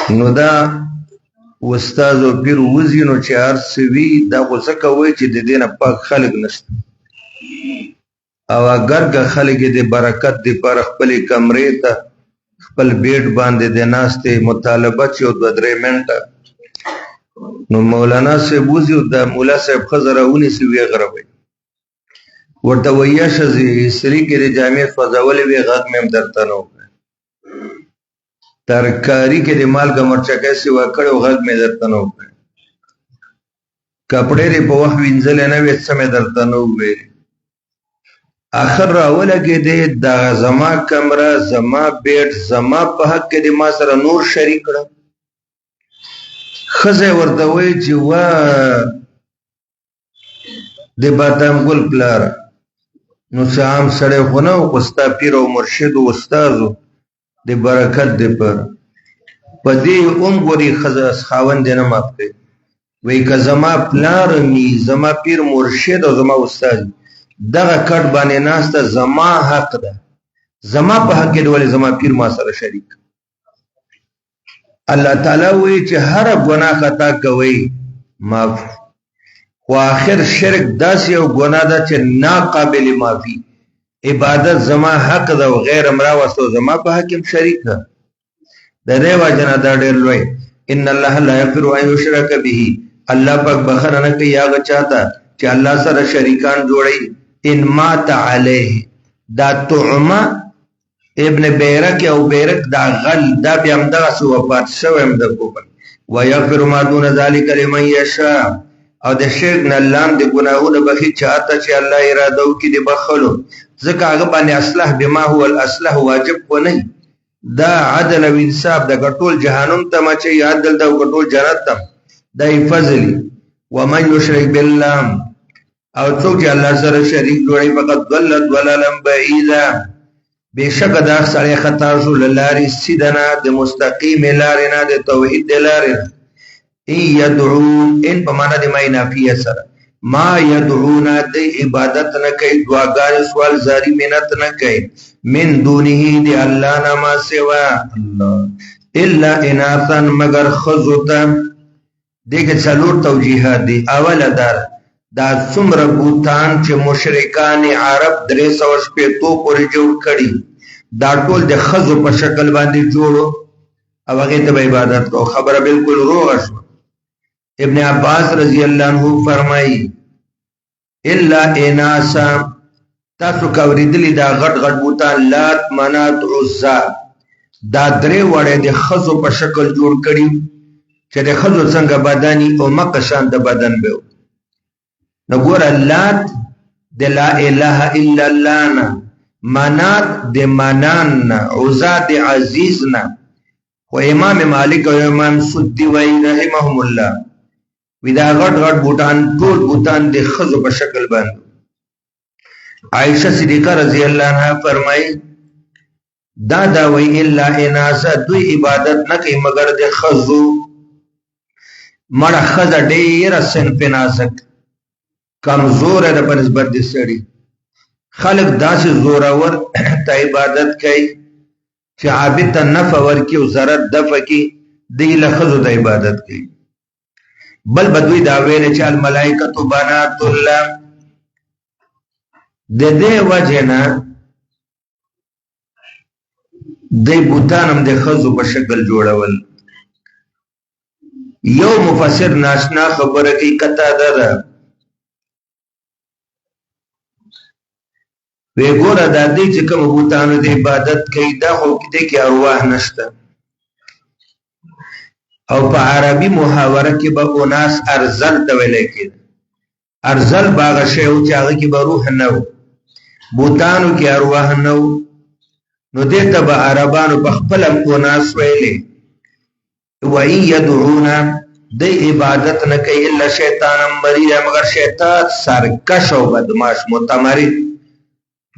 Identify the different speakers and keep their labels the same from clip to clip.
Speaker 1: نو دا استاد او پیر وزي نو چې ارسوي دا غوسه کوي چې د دینه پاک خلق نشته او اگر که خلق دې برکت دې پر خپل کمرې ته خپل بیٹ باندې د ناشته مطالبه چې او 2-3 منټه نو مولانا صاحب وزي او د مولا صاحب خزرونه سی وی غربي ورته ویا شزي سری کې د جامع فضاول وی غږ مم درته نو ترکاری کې د مالګه مرچا کیسه وکړو غږ مې درته نو کپڑے ری په وخت وینځل نه وې سمې درته نو وې اخر راوله کې د زما کمره زما بیٹ زما په حق کې د ما سره نور شریک کړه خزه ورته وې چې وا د بادام ګل پلار نو شام سره خونه او استا پیر او مرشد او استادو د برکت د پر پدې عمرې خزه خاوند نه مافته وې که زما پلار می زما پیر مرشد او زما استاد دغه کټ باندې ناسته زما حق ده زما په حق کې ولې زما پیر ما سره شریک الله تعالی وې چې هر ګناه خطا کوي معاف خو اخر شرک داسې یو ګناه ده چې ناقابل معافي عبادت زما حق ده او غیر امرا واسو زما په حکم شریک ده د دې وجنه دا ډېر لوی ان الله لا یغفر ان یشرک به الله پاک بخنه نه کوي هغه چاته چې الله سره شریکان جوړي ان مات علیه دا طعمه ابن بیرک او بیرک دا غل دا بیا هم دغه سو وفات شو هم د کوبل ويغفر ما دون ذلك لمن يشاء او د شرک نه لاندې ګناهونه بخي چاته چې الله اراده وکړي د بخلو ځکه هغه باندې اصلح بما هو الاصلح واجب کو نه دا عدل او انصاف د ټول جهنم ته ما چې عدل دا ټول جنت ته دا فضل ومن يشرك بالله او څوک چې الله سره شریک جوړي فقط ضل ضلالا بعيدا بشک دا سړی خطا شو لارې سیدنا د مستقیم لارې نه د توحید د لارې يدعون ان په معنا د ماینافیه سره ما يدعون د عبادت نه کوي دعاګار سوال زاری منت نه کوي من دونه دی الله نه ما سوا الله الا اناثا مگر خذتا دغه څلور توجیهات دي اوله دا څومره بوتان چې مشرکان عرب 300 پورې جوړ کړي دا ټول د خزو په شکل باندې جوړو او هغه ته عبادت کو خبره بالکل روغ شو ابن عباس رضی الله عنه فرمایي الا اناسا تاسو کوریدلی دا غټ غټ بوتان لات منات عزا دا درې وړه د خزو په شکل جوړ کړي چې د خزو څنګه بدني او مکه شان د بدن به نګور لات د لا اله الا الله نه منات د منان نه عزا د عزیز نه خو امام مالک او امام سدی وای رحمهم الله ودا غټ غټ بوتان ټول بوتان د خزو په شکل باندې عائشہ صدیقہ رضی الله عنها فرمایي دا وی الا اناسا دوی عبادت نه کوي مگر د خزو مړه خزه ډیر سن پناسک کمزور ده په نسبت د سړي خلق داسې زورور ته عبادت کوي چې عابد ته نفع ورکي او ضرر دفع کی دی له خزو ته عبادت کوي بل بدوی دا ویل چې الملائکه بنات الله د دې وجنه د بوتانم د خزو په شکل جوړول یو مفسر ناشنا خبره کوي کته ده وی ګوره د دې چې کوم بوتانو د عبادت کوي دا خو کې ارواح نشته او په عربي محاوره کې به اوناس ارزل ته ویل کېږي ارزل باغ شی او چې هغه کې به روح نه و بوتانو کې ارواح نه و نو دې ته به عربانو په خپل اوناس ویلې وای يدعون د عبادت نه کوي الا شیطان مرید مگر شیطان سرکش او بدمعاش متمرد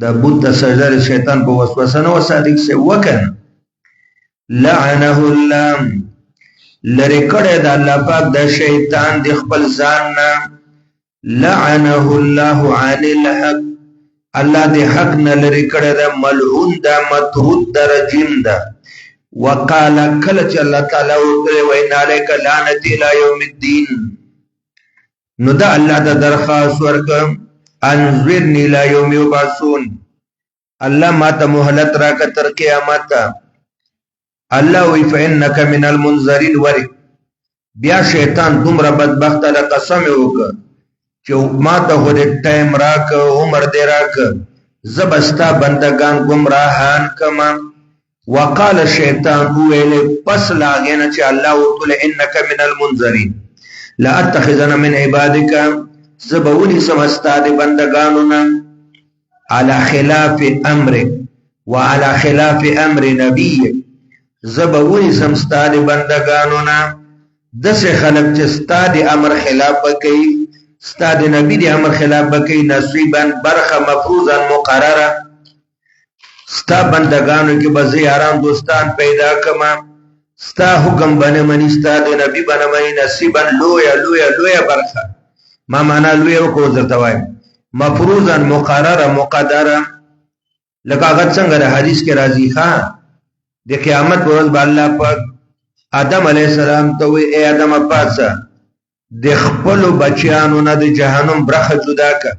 Speaker 1: دا بوت سجده شیطان په وسوسه نو صادق سے وکړ لعنه الله لری کړه د الله پاک د شیطان د خپل ځان نه لعنه الله عن الحق الله د حق نه لری کړه د ملعون د مطرود د رجیم ده وقال کله چې الله تعالی وکړي وان علیک لعنت الى یوم الدین نو دا الله ته درخواست ورک انذرنی الى یوم یبعثون الله ما ته مهلت راک تر قیامت الله وی فانک من المنذرین ور بیا شیطان دومره بدبخت له قسم وکړ چې ما ته هره ټایم راک عمر دې راک زبستا بندگان گمراهان کما وقال الشیطان ویل پس لاغینه چې الله وتعالى انک من المنذرین لا اتخذن من عبادک زبونی سمستا دې بندگانونه على خلاف امر وعلى خلاف امر نبی زبونی سمستا دې بندگانونه دسه خلق چې ستا دې امر خلاف کوي ستا دې نبی دې امر خلاف کوي نصیبا برخه مفروضا مقرره ستا بندگانو کې بزی آرام دوستان پیدا کما ستا حکم بنه منی ستا دې نبی بنه منی نصیبا لویا برخه ما معنا لویا کو درته وایم مفروضا مقرره مقدره لکه هغه څنګه د حدیث کې راځي ښا د قیامت ورځ به الله پاک آدم علیہ السلام ته وی اے آدم پاسه د خپل بچیانو نه د جهنم برخه جدا ک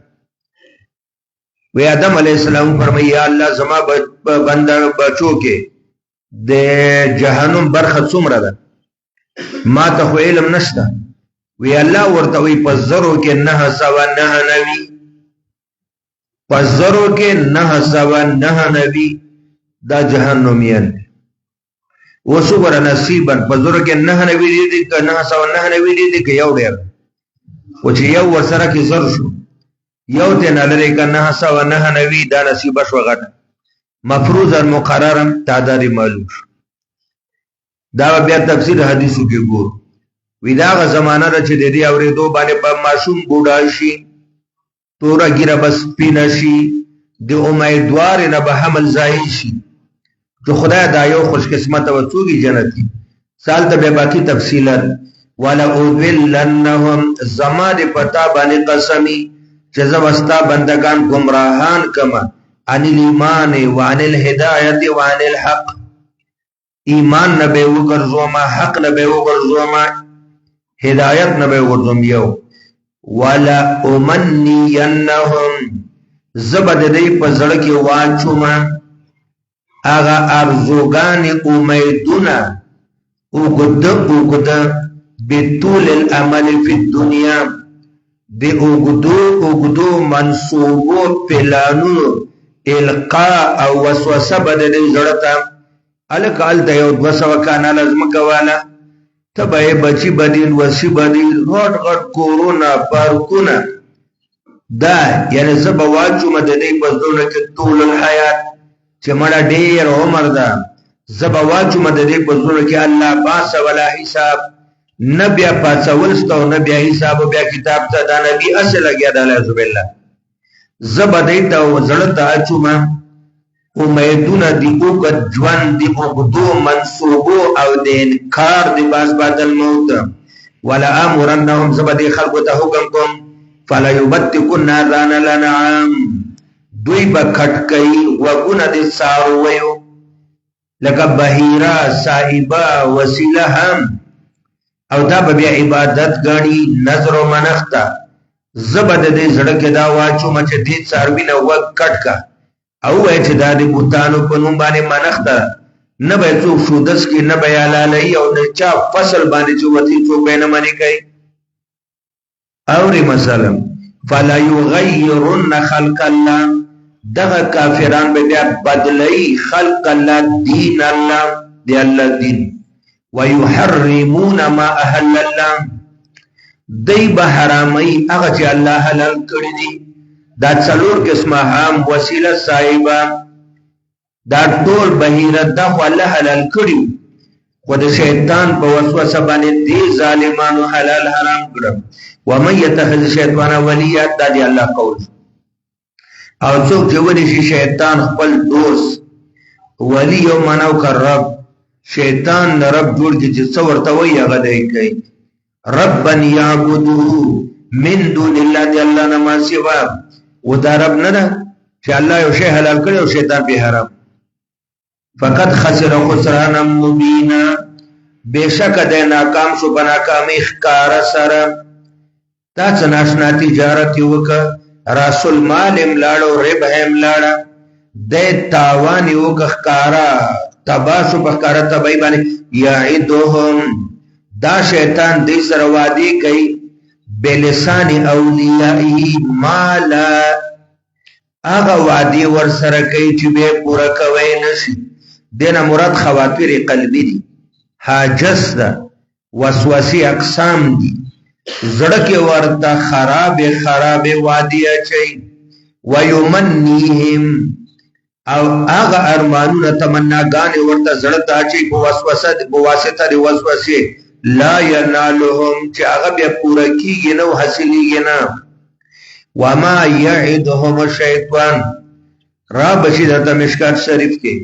Speaker 1: وی آدم علیہ السلام فرمایي یا الله زما بنده بچو کې د جهنم برخه څومره ده ما ته خو علم نشته وی الله ورته وی پزرو کې 999 پزرو کې 999 دا جهنميان وسو ور نصیبا پزرو کې 99 دي که 999 دي که یو ډیر او چې یو ورسره کې زر شو یو ته نه لري که 999 دا نصیب شو غټ مفروضا مقررا تعداد معلوم دا بیا تفسیر حدیثو کې ګور وی دا غ زمانہ د چې د دې اورېدو باندې په معصوم بوډا شي تورا ګیره بس پینشي د امیدوار نه به حمل ظاهر شي تو خدای دا یو خوش قسمت او څوګي جنتی سال ته به باقی تفصیلات ولا اذلنهم زما د پتا باندې قسمی چې زبستا بندگان گمراهان کما ان الایمان وان الهدایت وان الحق ایمان نبه وګرځوما حق نبه وګرځوما هدایت نبه وګرځوم یو ولا امنینهم زبد دې په زړه کې واچوما اغا ارزوگان امیدونا اوگد بطول العمل فی الدنیا دی اوگدو منصوبو پلانو القاء او وسوسه بده دی زڑتا الک آلتا یو دوسو کانا لازم کوالا تبای بچی بدین وسی بدین غٹ غٹ کورونا پارکونا دا یعنی زبا واجو مددی پزدونا که طول الحیات چې مړه ډیر عمر ده زبا واجو مددې په زړه کې الله پاس ولا حساب نبي پاسول ستو نبي حساب بیا کتاب ته دا نبی اصل لګیا ده اعوذ بالله زبا دې ته زړه ته اچوما امیدونه دی او ژوند دی او دو منصوبو او د انکار دی باز بعد الموت ولا امرنهم زبا دې خلق ته حکم کوم فلا يبتكن اذان الانعام دوی با کټکای وګونه د سارویو لکه بهیرا صاحبہ وسیله هم او دا به عبادت غاړي نظر او منختا زبد دې زړه کې دا واچو مچ دې ساروی نه وګ کټکا او چې دا د بوتانو په نوم باندې منختا نه به څو شودس کې نه به علالای او نه چا فصل باندې چوتي څو بینه منی کوي اوري مثلا فلا يغيرن خلق الله دغه کافران به بیا بدلی خلق الله دین الله دی الله دین ويحرمون ما احل الله دی به حرامي هغه چې الله حلال کړی دي دا څلور قسمه هم وسیله صاحبہ دا ټول بهیره دا الله حلال کړی خو د شیطان په وسوسه باندې دی ظالمانو حلال حرام کړو ومن يتخذ الشيطان وليا دا دی الله قول او څوک چې ونی شي شیطان خپل دوست ولی او منو کر رب شیطان رب جوړ کی چې څو ورته وی هغه دی کوي ربا يعبدوه من دون الله دی الله نه ما سوا و دا رب نه ده چې الله یو شی حلال کړي او شیطان به حرام فقط خسر خسرانا مبینا بیشک د ناکام شو بناکامی ښکار سره تا څه ناشنا تجارت وکړه رسول مال املاړو ربح املاړه د تاوان وکړه ښکارا تباسو په ښکارا تبای باندې یعدهم دا شیطان دې سره وادي کوي بلسان اولیائی مالا اغا وادي ور سره کوي چې به پورا کوي نشي دینه مراد خواطر قلبی دي حاجس ده وسوسه اقسام دي زړه کې ورته خراب وادي اچي ويمنيهم او هغه ارمانونه تمناګان ورته زړه ته اچي په واسطه د وسوسه لا ينالهم چې هغه به پوره کیږي نو حاصلېږي نه وما يعدهم الشيطان را بشید ته مشکات شریف کې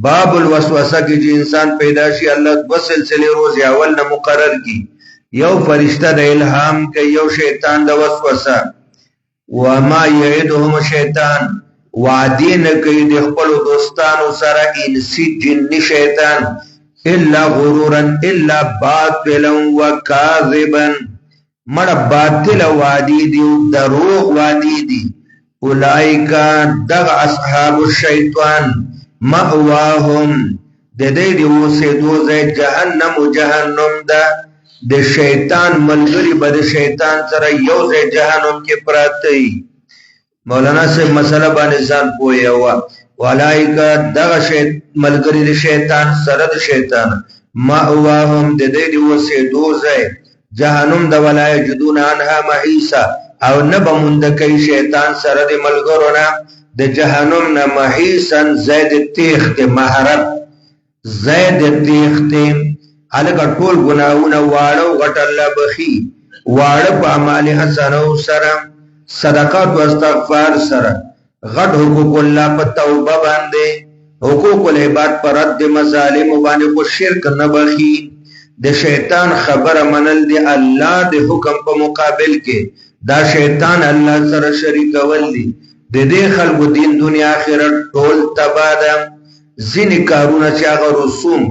Speaker 1: باب الوسوسه کې چې انسان پیدا شي الله دو سلسله روز اول نه مقرر کی یو فرشتہ د الهام کوي یو شیطان د وسوسه وما يعدهم الشيطان وعدین کوي د خپل دوستانو سره انسی جنی شیطان الا غرورا الا باطلا وكاذبا مړه باطل وادي دي دروغ وادي دي اولئک دغ اصحاب الشیطان مأواهم د دې د اوسېدو ځای جهنم ده د شیطان ملګری به د شیطان سره یو ځای جهنم کې پراته وي مولانا سے مسله باندې ځان پوهه وا اولئک دغ ملګری د شیطان سره د شیطان مأواهم د دې د اوسېدو ځای جهنم د ولای جدون انها محیسا او نه بموند کوي شیطان سره د ملګرونه د جهنم نه محیسن زید تیخت مهرب زید تیخت الګ ټول ګناونه واړو غټ الله بخي واړه په اعمال حسنو سره صدقات او استغفار سره غټ حقوق الله په توبه باندې حقوق العباد پر رد مظالم باندې کو شرک نه بخي د شیطان خبره منل دی الله د حکم په مقابل کې دا شیطان الله سره شریک ول دي د دې خلکو دین دنیا آخرت ټول تباہ ده ځینې کارونه چې هغه رسوم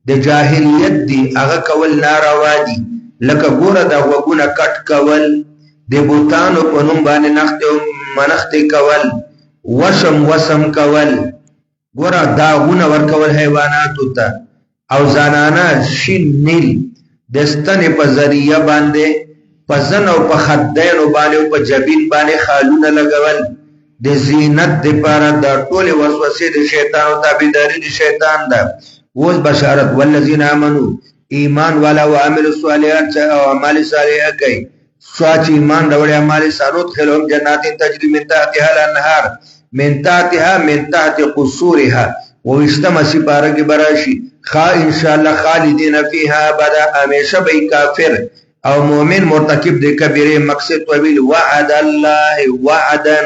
Speaker 1: د جاهلیت دي هغه کول ناروا دي لکه ګوره د غوږونه کټ کول د بوتانو په نوم باندې منښتې کول وسم کول ګوره داغونه ورکول حیواناتو ته او زنانه شین نیل د ستنې په ذریعه باندې په زن او په خدینو باندې او په جبین باندې خالونه لګول د زینت لپاره د ټولې وسوسې د شیطان او تابعداري د شیطان ده اوس بشارت والذین آمنوا ایمان والا او عامل الصالحات او اعمال صالحه کوي سوچ ایمان راوړي اعمال صالحات خلهم جنات تجري من تحتها الانهار من تحت قصورها واشتم سپاره کې براشي ان شاء الله خالدین فیها ابدا همیشه به کافر او مؤمن مرتکب د کبیره مقصد طویل وعد الله وعدا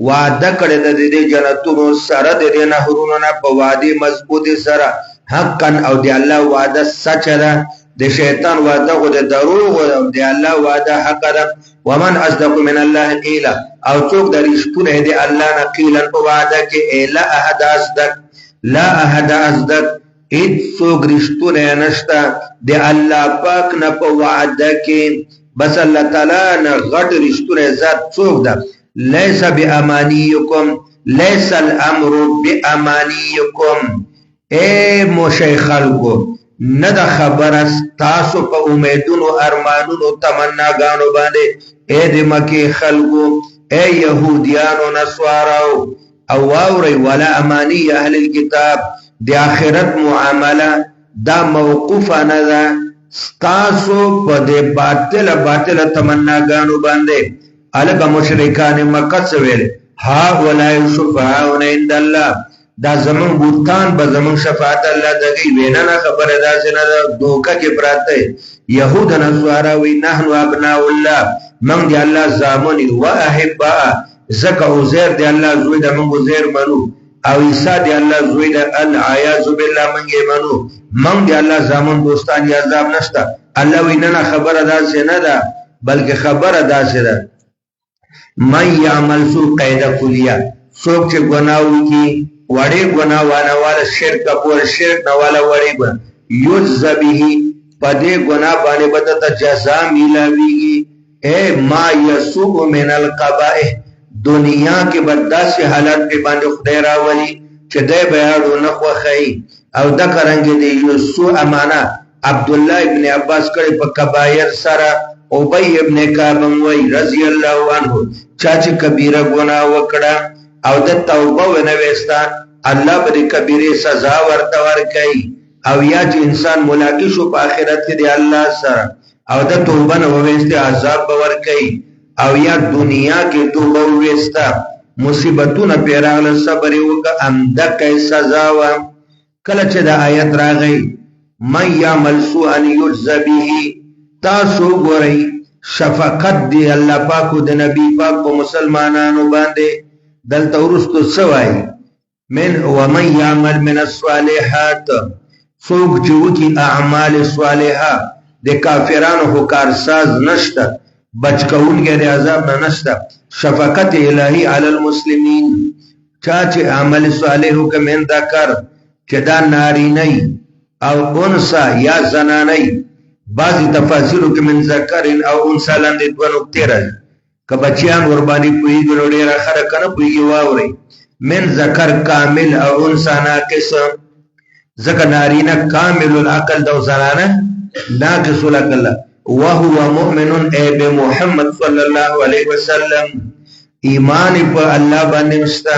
Speaker 1: وعده کړه د دې جنتونو سره د نهرونو نه په وادي مضبوط سره حقا او د الله وعده سچ ده د شیطان وعده خو د دروغ او د الله وعده حق ده ومن اصدق من الله قیلا او څوک د رښتونه دی الله نه قیلا په وعده کې الا احد اصدق لا احد اصدق هیڅ څوک رښتونه نشته د الله پاک نه په وعده کې بس الله تعالی نه غټ رښتونه ذات څوک ده ليس بامانيكم ليس الامر بامانيكم اے مشیخ خلقو نه د خبر تاسو په امیدونو ارمانونو تمناګانو باندې اے د مکی خلقو اے يهوديانو نصاراو او واوري ولا اماني اهل الكتاب د اخرت معامله دا موقوفه نه ده تاسو په دې باطل تمناګانو باندې الګ مشرکان مکه سویل ها ولا شفاعون عند الله دا زمون بوتان به زمون شفاعت الله دغه وینا خبره دا څنګه دوکه کې پراته يهود نصارا وی نحنو ابناء الله من دی الله زامن و احبا زکه عزیر دی الله زوی د من عزیر منو او عیسی دی الله زوی د العیاذ بالله منګه منو من دی الله زامن دوستان یا عذاب نشتا الله وینه خبره دا څنګه ده بلکې خبره دا څنګه من یعمل سو قید کلیه څوک چې ګناو کی وړي ګناه والا والا شرک پور شرک نه والا وړي ګناه یجزا به پدې ګناه باندې بدته جزاء ملاويږي اے ما یسوء من القبائح دنیا کې بددا سي حالات په باندې خدای راولي چې دې بیاړو نه خوخی او دا کرانګي دي یسوء امانه عبد الله ابن عباس کړي په کبایر سره ابی ابن کعب وی رضی الله عنه چا چې کبیره ګناه وکړه او د توبه ونه وستا الله به کبیره سزا ورته ورکړي او یا چې انسان ملاقات شو په آخرت کې دی الله سره او د توبه نه وسته عذاب ورکړي او یا دنیا کې توبه وستا مصیبتونه پیراله صبر وکړه امدکه سزا و کله چې د آیت راغی من یعمل سوءا یجزا به تاسو ګورئ شفقت دی الله پاک د نبی پاک په مسلمانانو باندې دلته ورستو سوای من ومن يعمل من الصالحات سوق جوکی اعمال صالحه د کافرانو هو کارساز نشته بچکونکي د عذاب نه نشته شفقت الهی علی المسلمین چا چې عمل صالح وکمن ذکر چې دا ناری نه او انسا یا زنانی بعضی تفاسیرو کې من ذکر او انسا لاندې دوه نقطې راځي که بچیان ور باندې پوهیږي نو ډېره ښه کنه پوهیږي واورئ من ذکر کامل او انسا ناقص ځکه نارینه کامل العقل ده او زنانه ناقص العقل وهو مؤمن ای بمحمد صلی الله علیه وسلم ایمان په الله باندې مستا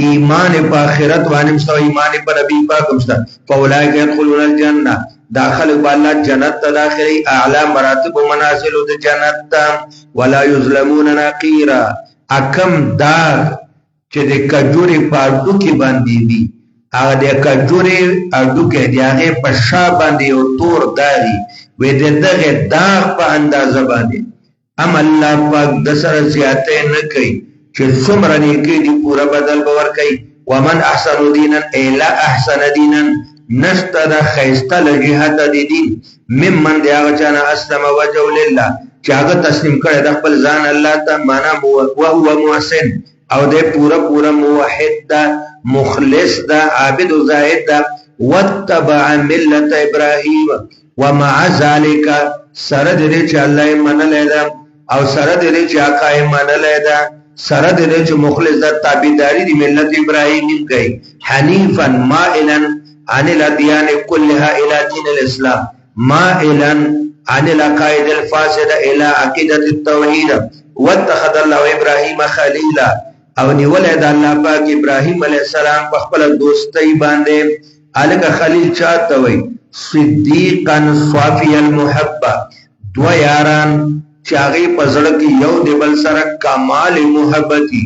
Speaker 1: ایمان په آخرت باندې مستا ایمان په نبی پاک مستا فاولئک يدخلون الجنه داخل بالله جنت داخلي اعلى مراتب ومنازل د جنت ولا يظلمون نقيرا اکم دار چې د کجوري پاړو کې باندې دي هغه د کجوري اډو کې دی هغه په شا باندې او تور داري وې دغه داغ په اندازه باندې ام الله پاک د سره زیاته نه کوي چې څومره نیکی دی پورا بدل باور کوي ومن احسن دینا الا احسن دینا نشتد خیسته لجهت دی دین ممن دی هغه چانه اسلم وجه لله چې هغه تسلیم کړي د خپل ځان الله ته معنا او هو محسن او د پورا موحد دا مخلص دا عابد و زاهد دا واتبع ملت ابراهیم ومع ذلك سره دې چې الله یې منلې ده او سره دې چې آقا یې منلې ده سره دې چې مخلص دا تابعداري دی ملت ابراهیم کوي حنیفا مائلا عن الاديان كلها الى دين الاسلام مائلا عن العقائد الفاسده الى عقيده التوحيد واتخذ الله ابراهيم خليلا او نیولې د الله پاک ابراهيم عليه السلام په خپل دوستۍ باندې الګ خلیل چاته وي صدیقا صافي المحبه دو یاران چاغي پزړه کې یو د بل سره کمال محبتي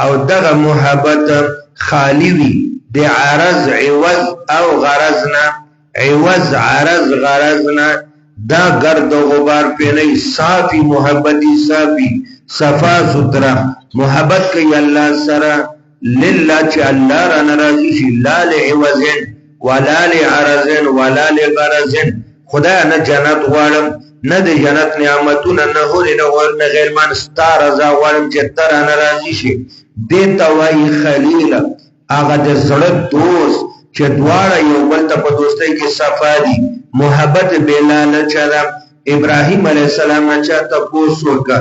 Speaker 1: او دغه محبت خالی وي د عرض عوض او غرضنا عوض عرض غرضنا دا گرد و غبار پہ نہیں صافی محبتی صافی صفا سترا محبت کئی اللہ سرا للہ چی اللہ را نرازی شی لا لعوضن ولا لعرضن ولا لغرضن خدا نا جنت غوارم نا دی جنت نعمتو نا نهولی نا غیر من ستا رضا غوارم چی ترا نرازی شی دیتا وائی خلیل آغا دی زرد دوست چې دواړه یو بل ته په دوستۍ کې صفا دي محبت بلال چا ابراهيم عليه السلام چا ته پوسوکا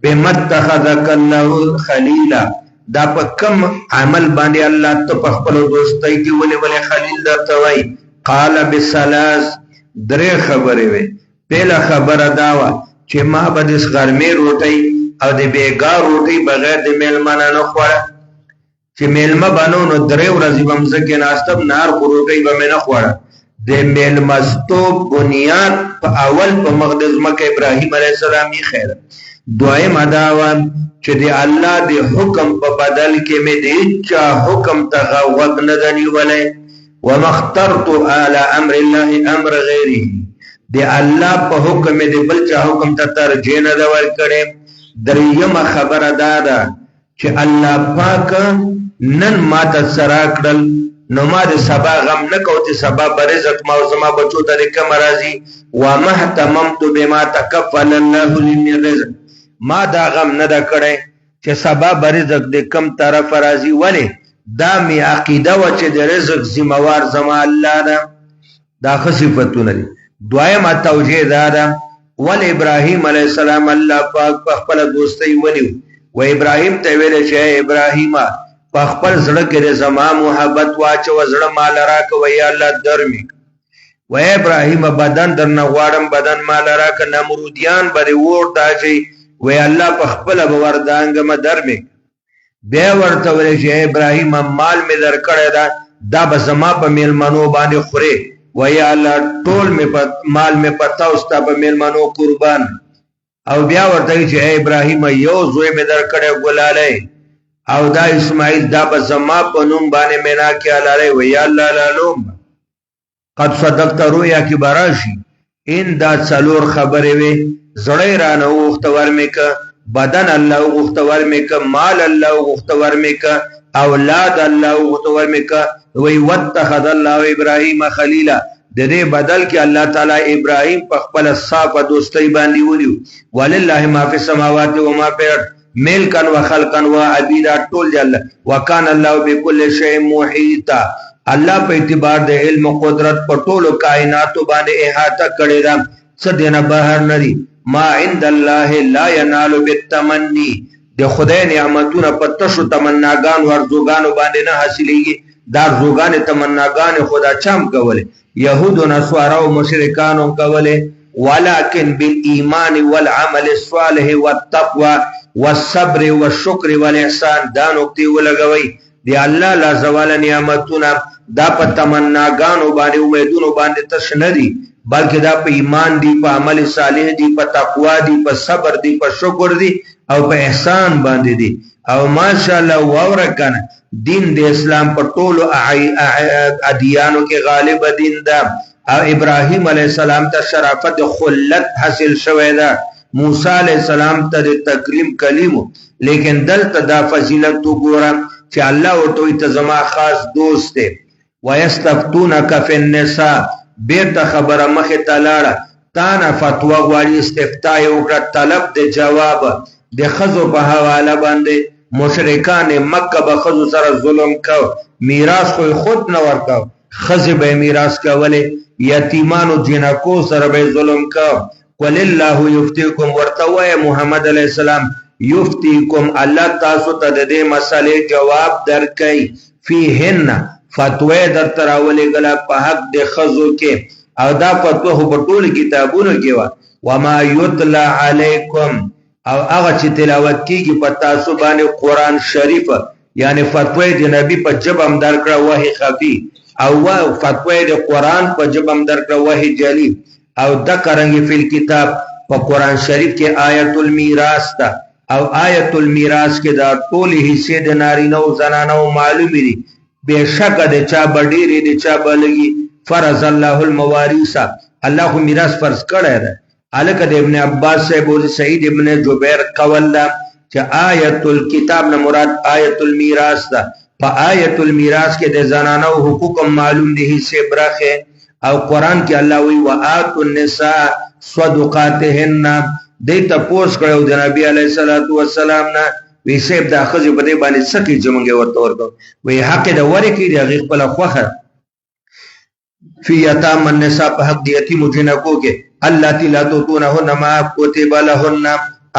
Speaker 1: بمتخذك الله خليلا دا په کم عمل باندې الله ته په خپل دوستۍ کې ولې خلیل درته وای قال بثلاث درې خبرې وي پهلا خبره دا و چې ما به د غرمې روټي او د بیګا روټي بغیر د میلمانه نه خوړه چې میلمه بانو نو درې ورځې بمزکه ناستم نار خروټي به نه خوړه د میلمستو بنیاد په اول په مقدس مکه ابراهيم عليه السلام یې خیر دویم اداوا چې د الله د حکم په بدل کې مې د چا حکم ته غوږ نه دی ولې ومخترت على امر الله امر غیره د الله په حکم دې بل چا حکم ته ترجیح نه دی ورکړې دریم خبره ده چې الله پاک نن ما ته سره کړل نو ما د سبا غم نه کوتي سبا برزت ما زما بچو ته کوم راضي ومحتممت بما تکفل الله لي رزق ما دا غم نه دا کړې چې سبا برزت د کم طرف راضي ولی دا می عقیده و چې د رزق ذمہوار زما الله ده دا خصفتونه دي دویمه توجیه دا ده ول ابراهیم علیه السلام الله پاک په خپل دوستۍ ونیو و ابراهیم ته ویل چې ابراهیم په خپل زړه کې زما محبت واچو زړه مال راکوي یا الله درمی و ابراهیم بدن درنه غواړم بدن مال راک نمرودیان بری ور داجی و الله په خپل وردانګ م درمی بیا ورته ویل چې ابراهیم مال می درکړه دا به زما په میلمنو باندې خوري و یا الله ټول می په مال می پتا او ستا په میلمنو قربان او بیا ورته چې ابراهیم یو زوی می درکړه ګلاله او دا اسماعیل دا به زما په نوم باندې مینا کې الاله و یا الله لالوم قد صدقت رؤيا کی براشی ان دا څلور خبرې وي زړی رانه وختور میک بدن الله وختور میک مال الله وختور میک اولاد الله وختور میک وی واتخذ الله ابراهيم خليلا د دې بدل کې الله تعالی ابراهيم په خپل صاحب دوستۍ باندې ونیو ولله ما فی السماوات و ما فی الارض ملکا و خلقا و عبیدا ټول دی الله وکانه الله بكل شیء محیطا الله په اعتبار د علم او قدرت په ټولو کائناتو باندې احاطه کړی دا څه دینه بهر نری ما عند الله لا ينال بالتمني د خدای نعمتونه په تشو تمناګان ورزوګانو باندې نه حاصلېږي دا زوګان تمناګان خدا چم کوله يهود او نصارا او مشرکانو کوله ولكن بالایمان والعمل الصالح والتقوى والصبر والشكر والاحسان دا نقطې ولګوي دی الله لا زوال نعمتونه دا په تمناګانو باندې امیدونو باندې تش نه دي بلکې دا په ایمان دي په عمل صالح دي په تقوا دي په صبر دي په شکر دي او په احسان باندې دي او ماشاءالله وورکنه دین د اسلام په ټولو ادیانو کې غالب دین دا او ابراهیم علیه السلام ته شرافت خلت حاصل شوی دا موسی علیه السلام ته تکریم کلیمو لیکن دلته دا فضیلت وګورم چې الله ورته ته زما خاص دوست دی ويستفتونك في النساء بیرته خبره مخه تلاړه تانا فتوا غواړي استفتاء وکړه طلب د جواب د خزو په حواله باندې مشرکان مکه به خزو سره ظلم کو میراث خو خود نه ورکاو خزه به میراث کوله یتیمانو جنکو سره به ظلم کو قل الله یفتیکم ورتوه محمد علیہ السلام یفتیکم الله تاسو ته د دې مسالې جواب درکې فیهن فتوی در تراولی گلا پا حق دی خزو کے او دا فتوه په ټول کتابونو کې وا وما یتلا علیکم او هغه چې تلاوت کیږي په تاسو باندې قران شریف یعنی فتوی دی نبی په جبم درکړه وحی خفی او فتوی دی قران په جبم درکړه وحی جلی او د کرنګ فی کتاب په قران شریف کې آیت المیراث تا او آیت المیراث کې دا ټول حصے د نارینه او زنانه معلوم دي بشک د چا بډيري د چا بلګي فرض الله المواريث الله خو میراث فرض کړی دی الکه د ابن عباس صاحب او سعید ابن جبیر قول دا چې آیت الکتاب نه مراد آیت المیراث ده په آیت المیراث کې د زنانو حقوق معلوم دي حصے برخه او قران کې الله وی وآتوا النساء صدقاتهن دې ته پوس کړو د نبی علیه الصلاۃ والسلام نه وی سیب دا خزی په دې باندې سکی جمعه ورته ورته وی حق د ورې کې دی غیق په خوخه فی یتام النساء په حق د یتیم جنکو کې الله تعالی توتونهن ما کتب لهن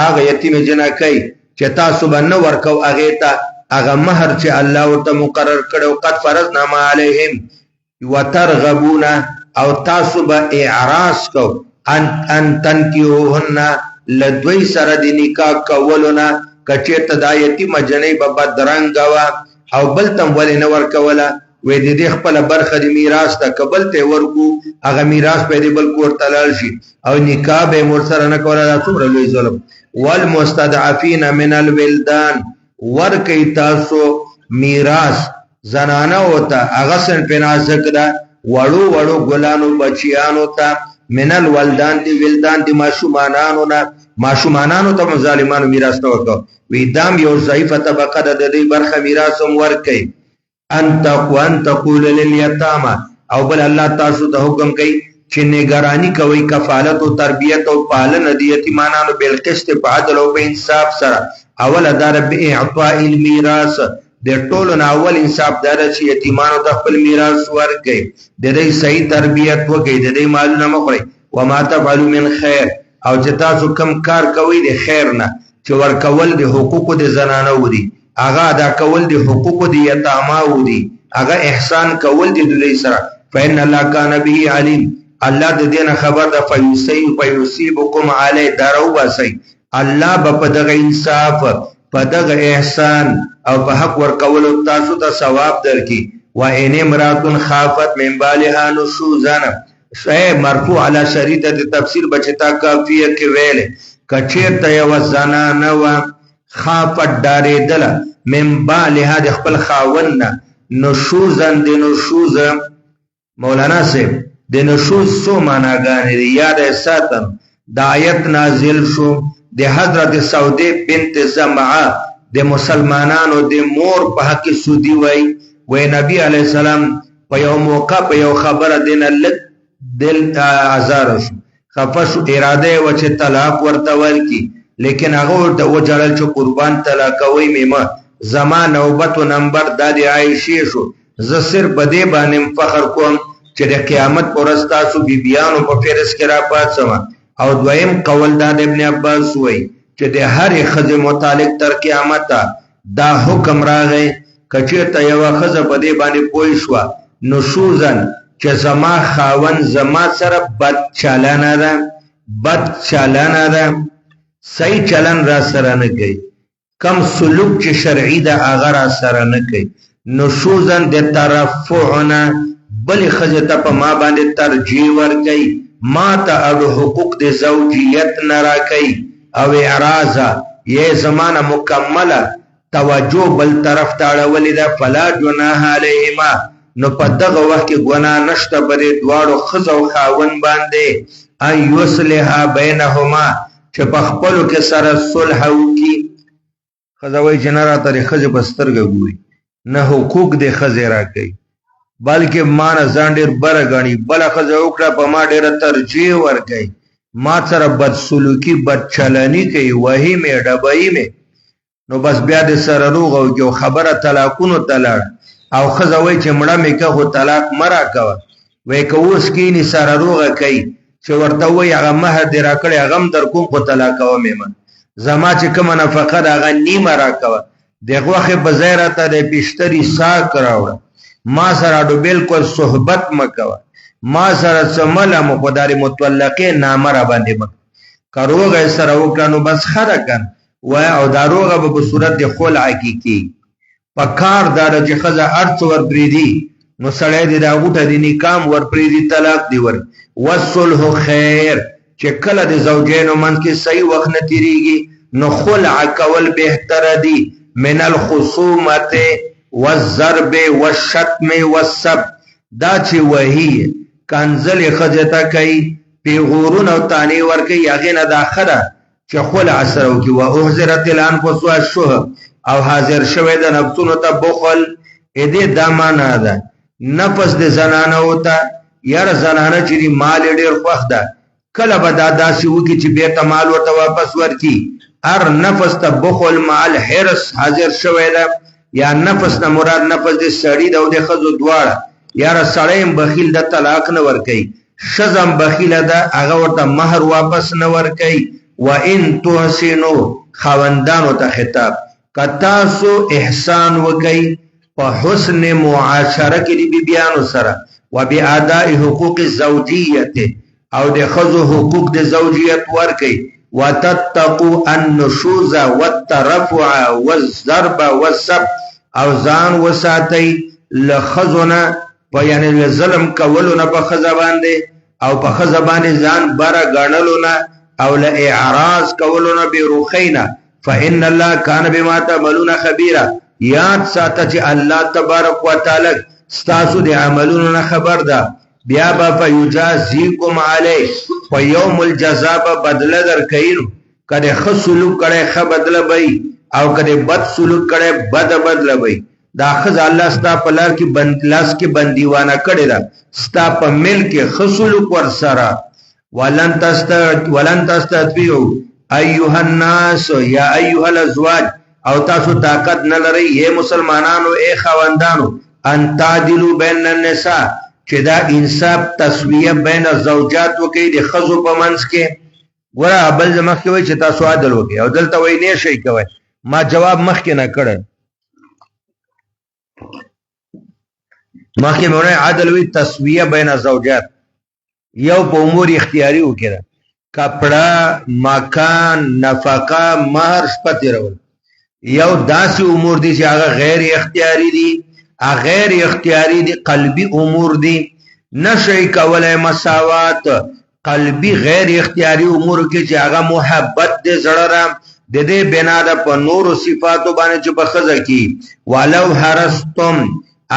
Speaker 1: هغه یتیم جنکای چې تاسو باندې ورکو هغه ته هغه مہر چې الله ورته مقرر کړو قد فرضنا ما علیهم وترغبون او تاسو به اعراض کو ان تنکیوهن لدوی سره د نکاح کولونه کچیرته د یتیم جنې په بدرنګ وا او بل تم ولې نه ورکوله وې د دې خپل برخه د میراث ته قبل ته ورکو هغه میراث په دې بل کور تلل شي او نکاح به مور سره نه کوله څومره لوی ظلم والمستضعفین من الولدان ورکی تاسو میراث زنانه وته هغه سن پنازک دا وړو وړو ګلانو بچیانو ته من الولدان دی ولدان دی ماشومانانو ته ظالمانو میراث نه ورکو وی دام یو ضعیفه طبقه د دې برخه میراث هم ورکي ان تقول لليتامى او بل الله تاسو ته حکم کوي چې نگرانی کوي کفالت او تربیت او پالن د یتیمانو بل قسط په عدل او په انصاف سره اول ادار به اعطاء الميراث د ټولو نه اول انصاف دار چې یتیمانو ته خپل میراث ورکړي د دې صحیح تربیت وکړي د دې مالونه مخړي وما تفعلوا من خیر او چې تاسو کم کار کوي د خیر نه چې ورکول د حقوقو د زنانه ودي هغه ادا کول د حقوقو د یتاما ودي هغه احسان کول د دوی سره فإن الله كان به عليم الله د دې نه خبر ده فيصيبكم عليه درو واسي الله په دغه انصاف په دغه احسان او په حق ورکول تاسو ته ثواب درکې وان امرات خافت من بالها نشوزا شای مرفوع علی شریطه د تفسیر بچتا کافیه کې ویل کچیرته یو زنانه و خافت داریدل من بالها د خپل خاوند نشوزا د نشوز مولانا سے د نشوز سو معناګانې دی یاد ساتم د آیت نازل شو د حضرت سعودی بنت زمعه د مسلمانانو د مور په حق سودی وای نبی علی السلام په یو موقع په یو خبره دین دل ازار شو خفش اراده و چې طلاق ورته ورکی لیکن هغه د وجلل چې قربان طلاق وای میما زمان نوبت نمبر د عائشه شو زه صرف بده باندې فخر کوم چې د قیامت پر ورځ تاسو بیبيانو په فیرس کې را پاتسم او دویم قول د ابن عباس وای چې د هر خزه متعلق تر قیامت دا حکم راغی کچته یو خزه په دې باندې پوي شو نشوزن چې زما خاون زما سره بد چلانه ده صحیح چلن را سره نه کوي کم سلوک چې شرعي ده هغه را سره نه کوي نشوزن د ترفعنا بل خزه ته په ما باندې ترجیح ور کوي ما ته او حقوق د زوجیت نه را کوي او اعراضا یې زمانه مکمله توجه بل طرف ته اړولې ده فلا جناح علیهما نو په دغه وخت کې ګناه نشته بری دواړو خزه او خاون باندې ان یصلح بینهما چې په خپلو کې سره صلح وکي خزه وای جنرا تر خزه بسترګه ګوري نه حقوق د خزه را کوي بلکې مان ځان ډیر برګانی بل خزه وکړه په ما ډیر ترجیح ور کوي ما سره بد سلوکی بد چلانی کوي وਹੀ مې ډبای مې نو بس بیا د سره روغ او جو خبره طلاقونو تلاړ او خزه وای چې مړه مې که طلاق مرا کوه وای که اوس کینی سره روغ کوي چې ورته وای هغه مہر دی را کړی هغه در کوم خو طلاق و مې زما چې کوم نفقه هغه نیمه را کوه دغه وخت بزیرته د پښتري ساک راوړه ما سره دو بالکل صحبت مکوه ما سره سمل مقدار متولقه نامه را باندې مک کروغه سره وکړو بس خره کن وای او داروغه په صورت د خول حقيقي پکار دار چې خزه ارث ور بریدي نو سړی د داغوټه د نکام ور بریدي طلاق دی ور وصلح خیر چې کله د زوجینو من کې صحیح وخت نه تیریږي نو خلع کول بهتر دی من الخصومت والضرب والشتم والسب دا چې وਹੀ کنزل خجتا کوي پیغورون او تانی ور کوي هغه نه داخله چې خلع سره کوي او احذرت الانفس والشح او حاضر شوه د نفسونو ته بخل اې دې دمانه ده نفس د زنانه وته یار زنانه چې مال ډیر خوښ ده کله به دا داسې وکي چې بیرته مال ورته واپس ورکي هر نفس ته بخل مع الحرص حاضر شوه ده یا نفس نه مراد نفس د سړی د خزو دواړه یار سړیم بخیل د طلاق نه ور کوي شزم بخیل ده هغه ورته مہر واپس نه ور کوي و ان تحسنوا خوندانو ته خطاب کتاسو احسان وکي په حسن معاشره کې دی بیانو سره و باداء حقوق الزوجیت او د خزو حقوق د زوجیت ور کوي وتتقوا النشوز والترفع والضرب والسب او ځان وساتي لخزونه په یعنی ظلم کولو نه په خزه باندې او په خزه باندې ځان بار غړلو نه او له اعراض کولو نه بیروخینا فإن الله كان بما تعملون خبيرا یاد ساته چې الله تبارک وتعالى ستاسو د عملونو نه خبر ده بیا با فیجازیکم علی په یوم الجزاء بدل درکینو کله خ سلوک کړي خ بدل بئی او کله بد سلوک کړي بد بدل بئی دا خز الله ستا په لار کې بندلاس کې بندیوانه کړي دا ستا په مل کې خ سلوک ور سره ولن تستطيعوا ايها الناس یا ايها الازواج او تاسو طاقت نه لرئ اے مسلمانانو اے خاوندانو ان تعدلوا بین النساء چې دا انصاف تسویه بین الزوجات وکړي د ښځو په منځ کې. ګوره بل مخکې وایي چې تاسو عدل وکړئ او دلته وایي نه شئ کوئ. ما جواب مخکې نه کړی، مخکې مې وایي عدل وایي تسویه بین الزوجات، یو په امور اختیاري وکړه، کپڑا، مکان، نفقه، مہر شپه تیرول. یو داسې امور دي چې هغه غیر اختیاري دي، غیر اختیاري دي قلبي امور دي، نشي کولای مساوات قلبي غیر اختیاري امور کې چې هغه محبت دې زړه را د دې بنا ده په نور صفاتو باندې چې په ښځه کې ولو حرستم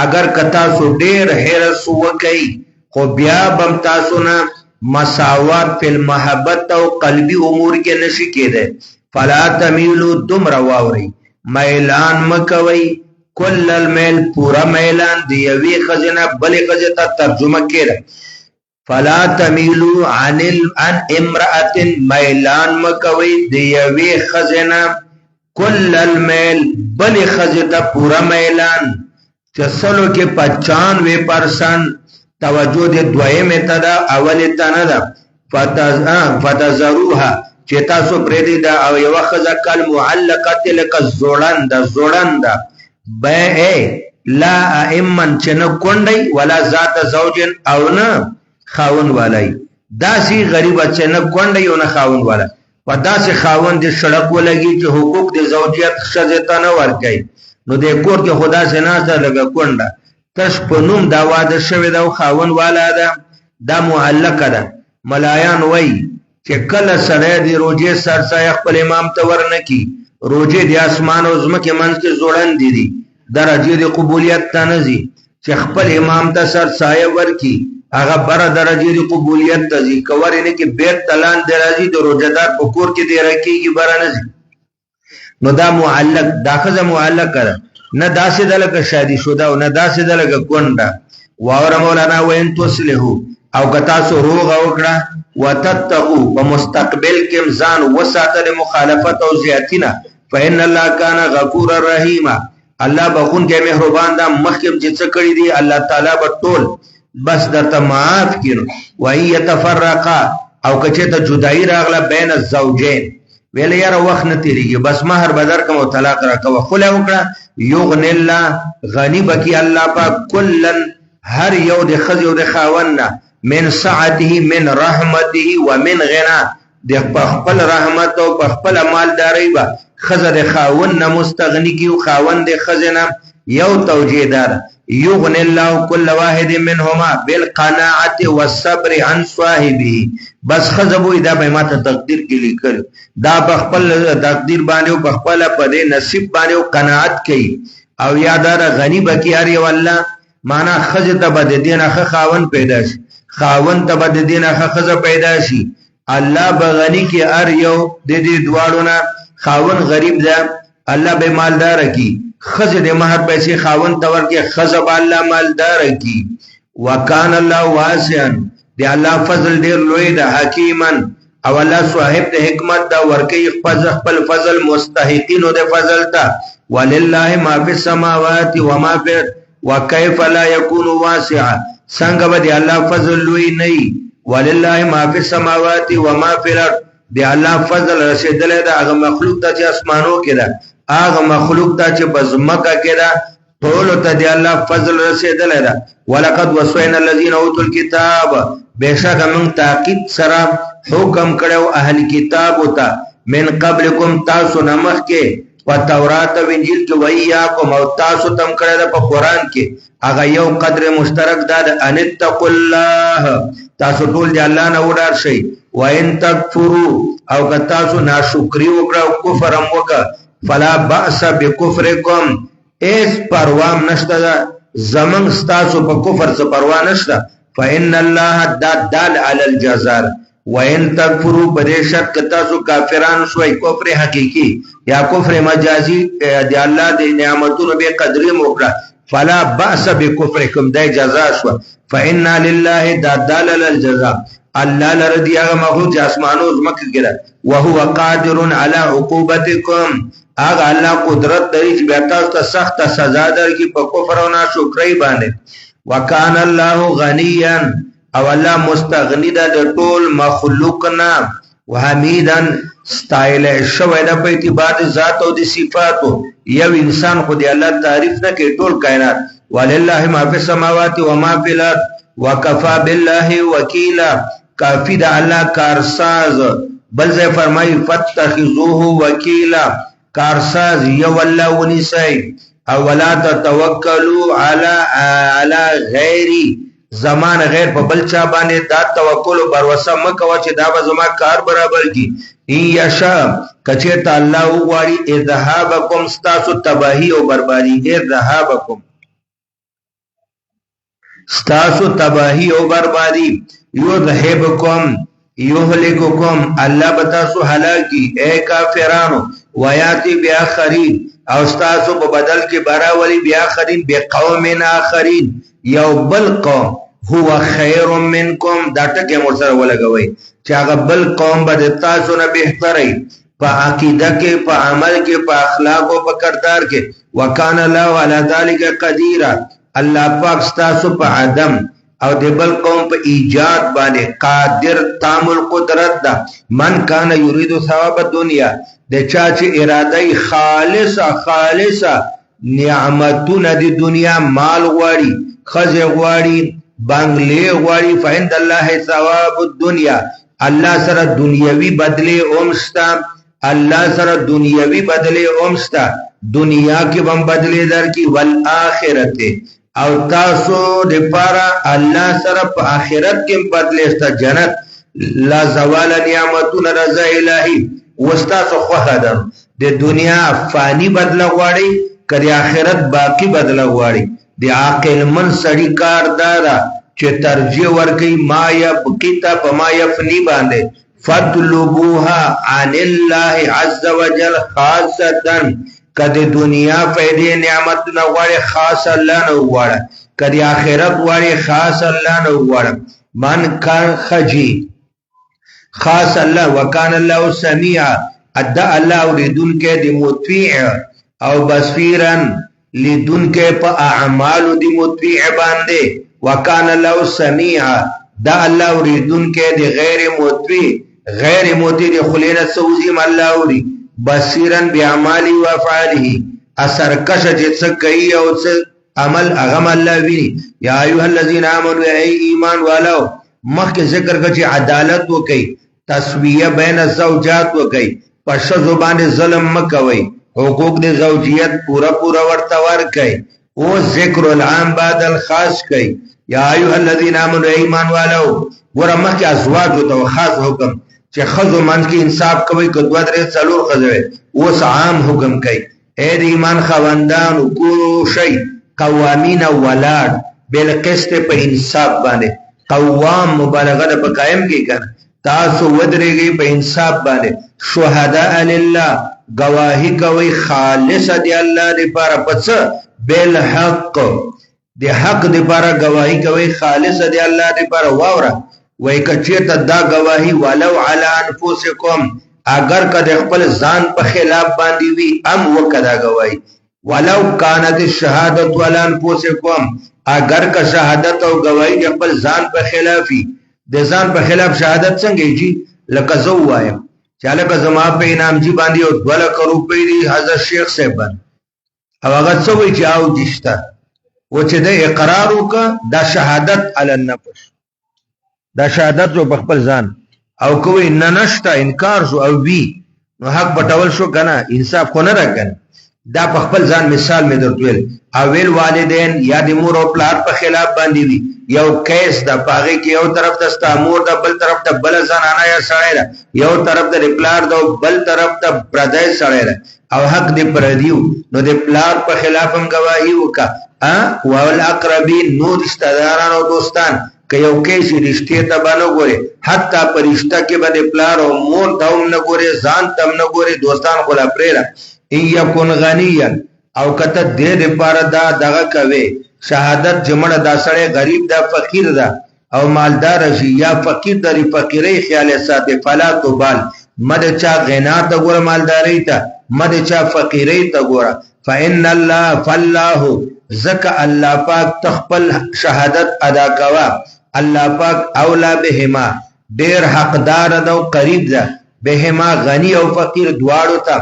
Speaker 1: اگر کتا سو ډېر حرس وکړي خو بیا بم تاسو نه مساوات فی المحبت او قلبي امور کې نشي کېده. فلا تمیلو دمر واوري میلان مکوي کل المیل پورا میلان دی یوی خزنه بلی خزنه ترجمه کړه. فلا تمیلو عن امرأة میلان مکوي دی یوی خزنه کل المیل بلی خزنه پورا میلان. چسلو کې 95% توجه د دویمه ته ده اولې ته نه ده. فتذروها چې تاسو پرېږدئ دا او یوه ښځه کالمعلقة لکه زوړنده بیع لا ائمن چې نه کونډی ولا ذات زوجن او نه خاون والی، داسې غریبه چې نه کونډی او نه خاون والا، په داسې خاون د سړک ولګي چې حقوق د زوجیت ښځې ته نه ورکوي. نو د کور کې خو داسې ناسته لکه کونډه تش په نوم دا واده شوې ده او خاون والا ده، دا معلقه ده. ملایان وایي چې کله سړی د روژې سرسایه خپل امام ته ورنکي، روژې د اسمان او ځمکې منځ کې ځوړندې دي، درجې د قبولیت ته نه ځي. چې خپل امام ته سرسایه ورکي هغه بره درجې د قبولیت ته ځي، که ور یې نه کړي بېرته لاندې راځي، د روژهدار په کور کې دیره کېږي بره نه ځي. نو دا معلق، دا ښځه معلقه ده، نه داسې ده لکه شادي شده او نه داسې ده لکه کونډه. واوره مولانا وین تصلحو او که تاسو روغه وکړه وتتقو په مستقبل کې ځان وساته د مخالفت او زیاتینه فإن الله کان غفور رحیم، الله بخونکی مهربان ده. مخکې چې څه کړي دي الله تعالی به ټول بس درته معاف کړي. وإن یتفرقا او که چېرته جدایي راغله بین الزوجین ویل یاره وخت نه تېرېږي بس مهر به درکړم او طلاق راکوه، خله وکړه. یغن الله غني بکي الله پاک کلن هر یو د ښځې او د خاوند نه من سعته من رحمته ومن غنا د خپل رحمت او په خپل مالدارۍ به ښځه د خاوند نه مستغني کي او خاوند د ښځې نه یو توجیه دار. یغن الله کل واحد منهما بالقناعة والصبر عن صاحبه، بس ښځه بوي دا به ماته تقدیر کې لیکل، دا په خپل تقدیر باندې او په خپل په دې نصیب باندې او قناعت کوي. او یادار غنی بکی هر یو الله معنا ښځې ته به د دې نه ښه خاوند پیدا شي، خاوند ته به د دې نه ښه ښځه پیدا شي. الله به غني کې هر یو د دې دواړو نه. خاوند غریب ده الله به مالدار کی، ښځې د مهر پیسې خاوند ته ورکړي، ښځه به الله مالدار کی. وکان الله واسعا دی الله فضل ډیر لوی ده، حکیما او الله صاحب د حکمت دا ورکړي خپل فضل مستحقینو د فضل ته. ولله ما فی السماوات وما فی وکيف لا يكون واسعا، څنګه به دی الله فضل لوی نه وي. ولله ما فی السماوات وما فی الارض دی الله فضل رسیدلی ده هغه مخلوق ته چې اسمانو کې ده، هغه مخلوق ته چې په ځمکه کې ده، ټولو ته دی الله فضل رسیدلی ده. ولقد وصینا الذین اوتوا الکتاب، بېشکه موږ تاکید سره حکم کړی اهل کتابو ته من قبلکم تاسو نه مخکې په تورات او انجیل کې وایاکم او تاسو تم کړی ده په قرآن کې. هغه یو قدر مشترک ده ان اتقوا الله، تاسو ټول د الله نه وډار شئ. وان تکفروا او که تاسو ناشکري وکړه او کفر هم وکړه فلا بأس بکفرکم، ایس پروام نشته ده زمنګ ستاسو په کفر څه پروا نشته. فإن الله دال علی الجزاء وان تکفروا بدې شرط که تاسو کافران شوي کفر حقيقي یا کفر مجازي دی الله د نعمتونو به قدرې وکړه فلا بأس بکفرکم دای جزاء شو. فإن لله دال علی الجزاء، الله لرضی هغه مخلوق چې اسمانو زمکه ګره وهو قادر علی عقوبتکم، هغه الله قدرت لري چې بیا تاسو ته سخت سزا درکړي په کفر او ناشکرۍ باندې. وکان الله غنیا او الله مستغنی ده د ټول مخلوق نه، وحمیدن ستایل شوی ده په اعتبار د ذات او د صفاتو. یو انسان خو دی الله تعریف نه کوي ټول کائنات. ولله ما فی السماوات و ما فی الارض وکفا بالله وکیلا، کافی ده الله کارساز. بل ځای فرمایي فتخذوه وکیلا، کارساز یو الله ونیسئ. او ولا تتوکلوا علی غیری، زمان غیر په بل چا باندې دا توکل او بروسه مکوه چې دا به زما کار برابر کی. ان یشا کچیرته الله وغواړي اذهابکم، ستاسو تباہی او بربادی. اذهابکم ستاسو تباہی او بربادی. یذهبکم یهلککم، الله بتاسو هلاکی اے کافرانو. ویاتی بیاخرین، او ستاسو په بدل کې براولی بیاخرین بقوم آخرین، یو بل قوم. هو خیر منکم، دا ټکی مرسره ولګوي چې هغه بل قوم به تاسو نه بهتري په عقیده کې، په عمل کې، په اخلاق او په کردار کې. وکانه الله علی ذلک قدیر، الله پاک ستاسو په عدم او د بل قوم په ایجاد باندې قادر تام القدرت ده. من کان یرید ثواب الدنیا، د چا چې اراده خالصه نعمتونه د دنیا، مال غواړي، خزه غواړي، بنگلې غواړي، فعند الله ثواب الدنیا، الله سره دنیوي بدله اومستا. الله سره دنیوي بدله اومستا، دنیا کې هم بدله درکې، والآخرته او تاسو د پاره الله سره په آخرت کې بدله استا جنت. لا زوال نعمتونه رضا الهی، وستاسو خوخه ده. د دنیا فانی بدله غواړي، کدی آخرت باقی بدله غواړي. د عاقل من سړی کار دارا چې ترجیح ورکي ما یبقی تا په ما یفنی باندې. فطلبوها عن الله عز وجل خاصتا، کدی دنیا فائدې نعمت نه غواړي خاص الله نه غواړي، کدی آخرت غواړي خاص الله نه غواړي. من کان خجی خاص الله. وکان الله سمیع، ادا الله اوریدون کې د مطیع او بصیرن لیدون کې په اعمال د مطیع باندې. وکان الله سمیع، دا الله اوریدون کې د غیر مطیع د خلینا سوزیم الله اوری. بصیرن بیاعمالی و افعاله، اثر کش چې څه کوي او څه عمل هغه الله ویني. یا ایها الذین آمنوا، ای ایمان والو، مخکې ذکر کړه چې عدالت وکړي، تسویه بین الزوجات وکړي، په ښځو باندې ظلم مکوئ، حقوق د زوجیت پورا ورته ورکړئ. او ذکر العام بعد الخاص کوي. یا ایها الذین آمنوا، ایمان والو. ګوره مخکې ازواجو ته خاص حکم چې ښځو منځ کې انصاف کوئ، که دوه درې څلور ښځې، اوس عام حکم کوي. اے د ایمان خاوندانو، کونو شئ قوامین ولاړ بالقسط، په انصاف باندې. قوام مبالغه ده په قائم کې کنه، تاسو ودرېږئ په انصاف باندې. شهداء لله، گواهی کوي خالص دی الله لپاره. پس بالحق، د حق لپاره گواهی کوي خالص دی الله لپاره. واوره وای کچیرته دا گواهی ولو علی انفسکم، اگر کده خپل ځان په خلاف باندې وي ام وکدا گواهی. ولو کانت الشهادت علی انفسکم، اگر که شهادت او گواهی خپل ځان په خلافي. د ځان په خلاف شهادت څنګه جی؟ لکه زه وایم چې لکه زما په انعام جی باندې او 2 لک روپۍ دی حضرت شیخ صاحب، او هغه څه وی چې او دشته و چې د اقرار وکړه دا شهادت علی النفس، دا شهادت جو خپل ځان، او کوئی نه نشته انکار شو او وی نو حق پټول شو کنه، انصاف خو نه راکنه. دا په خپل ځان مثال مې درته ویل. او ویل والدین یا د مور او پلار په خلاف باندې وی، یو کیس د پاغه کې یو طرف ته ستامور د بل طرف ته بل زنانه یا سړی ده، یو طرف ته پلار د بل طرف ته پردای سړی ده، او حق دې پردیو، نو د پلار په خلاف هم گواهی وکا. او الاقربین، نو رشتہ داران او دوستان، که یو کیس رشتې ته باندې ګوري، حتی پر رشتہ کې باندې پلار او مور ته هم نه ګوري، ځان ته هم نه ګوري، دوستان خو لا پرېره. ان یکن غنیا، او کته دې لپاره دا دغه کوي شهادت جمع دا سړی غریب دا فقیر دا او مالدار شي یا فقیر د فقیرۍ خیال ساتي. فلا تو بال، مد چا غنا ته ګور مالداري ته، مد چا فقیری تا گورا فإن الله فالله زکا اللہ پاک تخپل شهادت ادا کوا اللہ پاک اولا بهما دیر حقدار دا و قریب دا بهما غنی او فقیر دوارو تا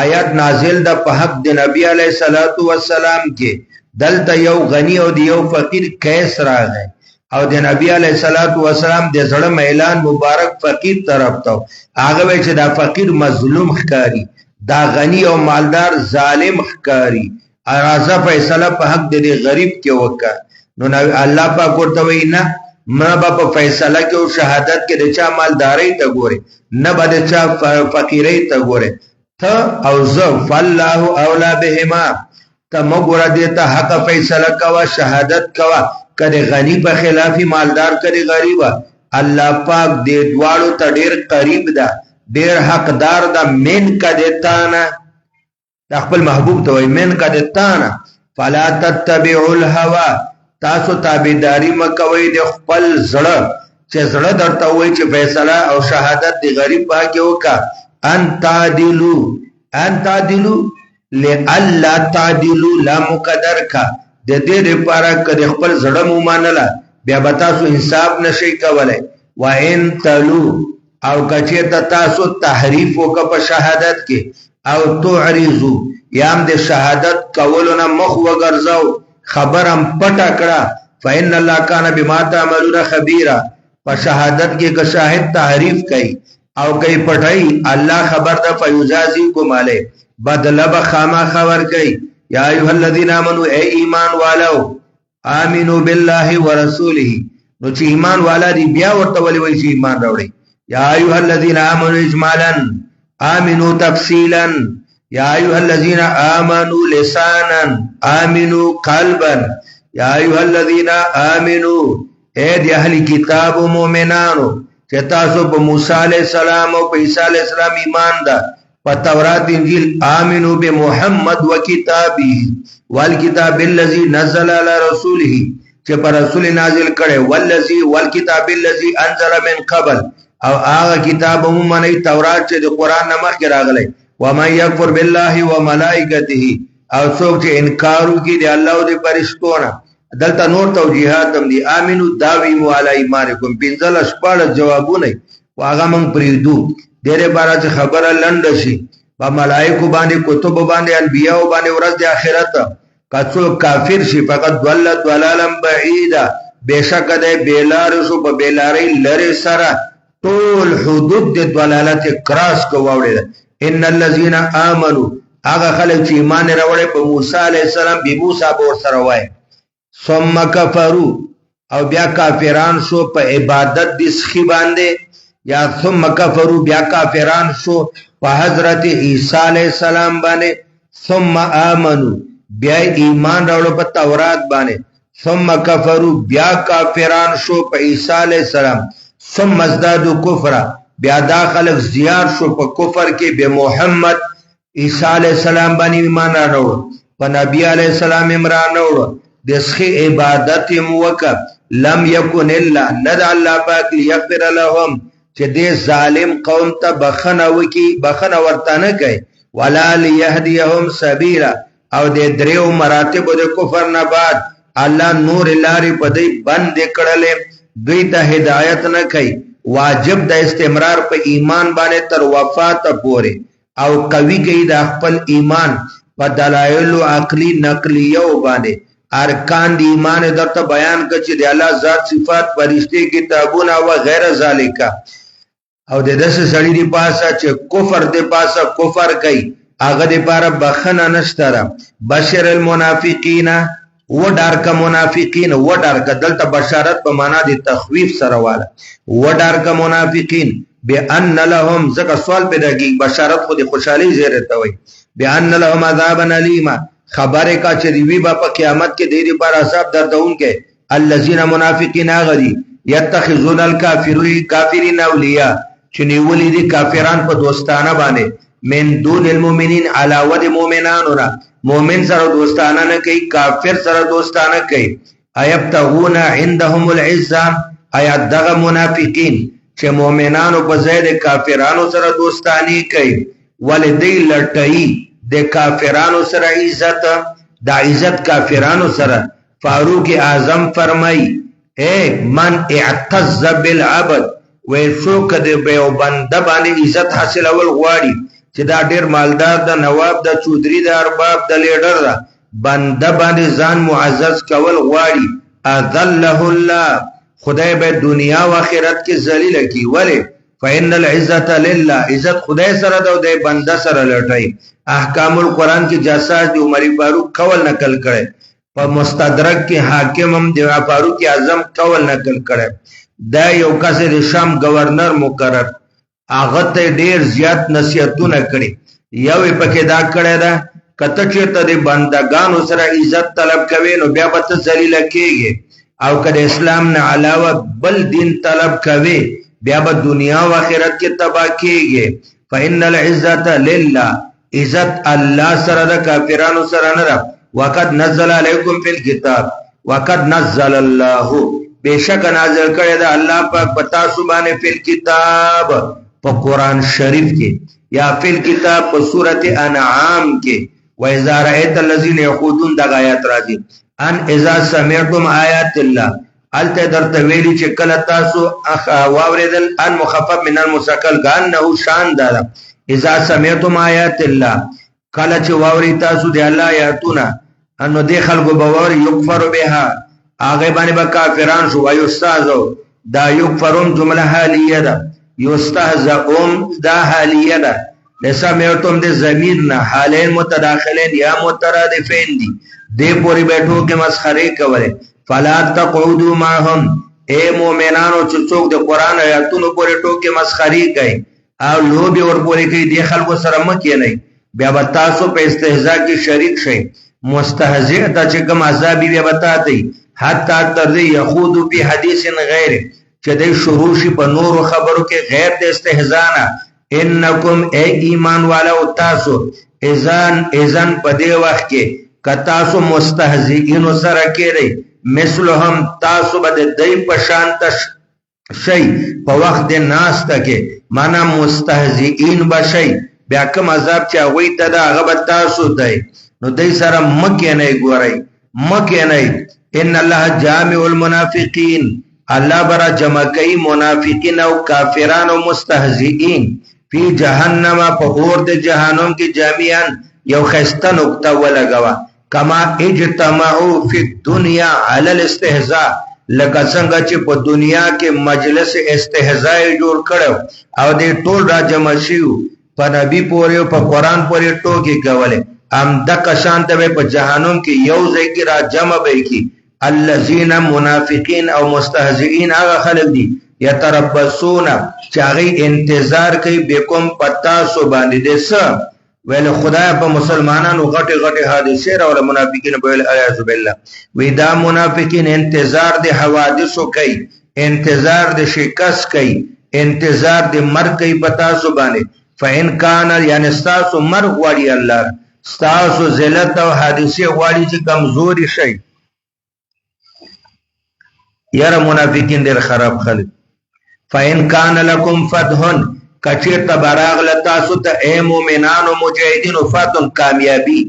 Speaker 1: آیات نازل دا په حق د نبی علیہ الصلوۃ والسلام کې دلته یو غنی او د یو فقیر کیس راغی او د نبی علیہ الصلوۃ والسلام د زړه اعلان مبارک فقیر طرف ته هغه وی چې دا فقیر مظلوم ښکاری دا غنی او مالدار ظالم ښکاری ارازه فیصله په حق د غریب کې وکړه نو الله پاک ورته وی نه ما په فیصله کې او شهادت کې د چا مالداري ته ګوري نه به د چا فقیري ته ګوري ته او زه فالله اولا بهما ته مګور دیتا حق فیصله کوا شهادت کوا کده غنی په خلاف مالدار کده غریب الله پاک دې دواړو ته ډیر قریب ده ډیر حقدار ده من کده تانا خپل محبوب ته وای من کده تانا فلا تتبعوا الهوى تاسو تابعداري مکوئ د خپل زړه چې زړه درته وای چې فیصله او شهادت دی غریب پاکه وکا ان تعدلوا لئلا تعدلوا لا مقدر کا د دې لپاره کده خپل زړه مو مانلا بیا به تاسو حساب نشئ کولای و ان تلو او کچې تاسو تحریف وک په شهادت کې او تعرضوا یام د شهادت کولونه مخ وګرځاو خبرم پټا کړه فإن الله کان بما تعملون خبيرا په شهادت کې که شاهد تحریف کوي او کوي پټای الله خبر ده فیجازیکم علی بدل بخما خبر کوي یا ایها الذین آمنوا ای ایمان والو آمنو بالله ورسوله نو چې ایمان والا دی بیا ورته ولي وایي چې ایمان راوړي یا ایها الذین آمنوا اجمالا آمنو تفصیلا یا ایها الذین آمنوا لسانا آمنوا قلبا یا ایها الذین آمنوا اے دی اهل کتاب و مومنانو چې تاسو په موسی علیہ السلام او په عیسی علیہ السلام ایمان ده په تورات انجیل آمنو بمحمد وکتابه والکتاب الذی نزل علی رسوله چې پر رسول نازل کړي والذی والکتاب الذی انزل من قبل او هغه کتاب هم منی تورات چې د قران نه مخکې راغلی و من یکفر بالله وملائکته او څوک چې انکار وکړي د الله او د فرشتو نه دلته نور توجیهات هم دي امنو داویم علی ایمانکم پنځل شپږ جوابونه واغه من پریدو ډېر بار چې خبره لند شي په ملائکه باندې کتب باندې انبیاء باندې ورځ د آخرت کڅو کافر شي فقط ضلت ضلالا بعیدا بشک د بیلار شو په بیلاری لری سره ټول حدود د ضلالت کراس کو وړي ان الذين امنوا هغه خلک چې ایمان راوړي په موسی علی السلام به موسی ور سره وای ثم کفروا او بیا کافران شو په عبادت د سخی باندې یا ثم کفروا بیا کافران شو په حضرت عیسی علیہ السلام باندې ثم آمنوا بیا ایمان راوړو په تورات باندې ثم کفروا بیا کافران شو په عیسی علیہ السلام ثم ازدادوا کفر بیا داخل زیار شو په کفر کې به محمد عیسی علیہ السلام باندې ایمان راوړو په نبی علیہ السلام ایمان راوړو دسخی عبادت موکب لم یکن الا ند الله پاک یغفر لهم چې دې ظالم قوم ته بخنه وکي بخنه ورته نه کوي ولا ليهديهم سبيلا او دې دریو مراتب د کفر نه بعد الله نور لارې په دې بند کړلې دوی ته هدایت نه کوي واجب د استمرار په ایمان باندې تر وفات پورې او قوي کوي د خپل ایمان په دلایل عقلی نقلیه باندې ارکان دی ایمان درته بیان کړي چې د الله ذات صفات فرشتي کتابونه او غیر ذالک او د داسې سړي دی پاسه چې کفر دی پاسه کفر کوي هغه دی پاره بخنه نشته بشر المنافقین و ډار کا منافقین و ډار کا دلته بشارت په معنا دی تخویف سره واله و ډار کا منافقین بان لهم زکه سوال پیدا کی بشارت خو دی خوشحالي زیره ته وي بان لهم عذاب الیما خبره کا چې دی په قیامت کې دی پر عذاب دردون کې الذين منافقین غدي يتخذون الكافرين اولیاء چې نیولې دي کافران په دوستانه باندې من دون المؤمنین علاوه د مؤمنانو را مؤمن سره دوستانه نه کوي کافر سره دوستانه کوي ايبتغون عندهم العزه ایا دغه منافقین چې مؤمنانو په ځای د کافرانو سره دوستانی کوي ولدی لټئی د کافرانو سره عزت، دا عزت کافرانو سره. فاروق اعظم فرمای اے من اعتز بالعبد، وې څوک د یو بنده باندې عزت حاصل اول غواړي چې دا ډیر مالدار د نواب د چودري د ارباب د لیډر دا بنده باندې ځان معزز کول غواړي، اذله الله، خدای به دنیا و آخرت کې ذلیل کی. ولی فإن العزة لله، عزت خدای سره ده او د بنده سره لټای. احکام القرآن کې جاساس دی عمر فاروق قول نقل کړي، په مستدرک کې حاکم هم دی فاروق اعظم قول نقل کړي. دا یو کس د شام گورنر مقرر، هغه ته ډیر زیات نصیحتونه کړي. یو پکې دا کړی دا کته چېرته د بندگانو سره عزت طلب کوي نو بیا به ته ذلیل کېږي، او که د اسلام نه علاوه بل دین طلب کوي بیا به دنیا و آخرت کې تباہ کېږي. فإن العزة لله، عزت الله سره د کافرانو سره نه ده. وقد نزل علیکم فی الکتاب، وقد نزل الله، بشک نازل کړی دا الله پاک پتا سبحانه فی الکتاب، په قرآن شریف کې، یا فی الکتاب په سورۃ انعام کې. وَإِذَا رَأَيْتَ الَّذِينَ يَخُوضُونَ دا آیات راځي ان اذا سمعتم آیات الله، الته درته ویلي چې کله تاسو واوریدل ان مخفف من المثقل کانه شان دار. اذا سمعتم آیات الله، کله چې واوري تاسو د الله آیاتونه انو دې خلکو به واوري یکفر بها، هغه باندې به کافران شو. وایستهزئ، دا یکفرون جمله حالیه ده، یستهزئون دا حالیه ده. لسمعتم دې ضمیر نه حالین متداخلین یا مترادفین دي، دې پوری بیٹھو کې مسخره کوله. فلا تقعدوا معهم، اے مومنانو چې څوک د قران آیاتونو پورې ټوکې مسخري کوي او لوبي ور پورې کوي د خلکو سره مکه نه، بیا به تاسو په استهزاء کې شریک شئ. مستهزئ ته چې کوم عذاب بیا بتاتی حتی تر دې یخوض فی حدیث غیر، چې د شروع شي په نور خبرو کې غیر د استهزاء نه. انکم اے ایمان والو تاسو اذن په دې وخت کې کتاسو مستهزئین سره کېږي مثلهم، تاسو به د دې په شان شي په وخت د ناس تکي، معنا مستهزئین بشي. بیا کوم عذاب چې هغه ته دا هغه به تاسو دی نو دې سره مکه نه ګورئ، مکه نه. ان الله جامع المنافقین، الله برا جمع کوي منافقین او کافرانو مستهزئین فی جهنم، په اور د جهنم کې جامعا. یو خسته نقطه ولګوا، کما اجتمعوا فی الدنیا علی الاستهزاء، لکه څنګه چې په دنیا کې مجلس استهزاء جوړ کړو او دې ټول را جمع شیو په نبی پورې او په قران پورې ټوکی کوله، ام دک شانته په جهنم کې یو ځای کې را جمع به کی. الذین منافقین او مستهزئین هغه خلک دي یتربصون چې هغه انتظار کوي بكم پتا سو باندې دسه ویل خدای په مسلمانانو غټه غټه حادثه را ول منافقین ویل اعوذ بالله. وی دا منافقین انتظار د حوادثو کوي، انتظار د شکست کوي، انتظار د مرګ کوي پتا سو باندې. فإن کان یعنی تاسو مرګ غواړي الله، تاسو ذلت او حادثه غواړي چې کمزوري شي. یاره منافقین ډیر خراب خلک. فإن کان لکم فتح، کچیر تبراغ لتاسو ته اے مومنانو مجاهدینو فتح کامیابی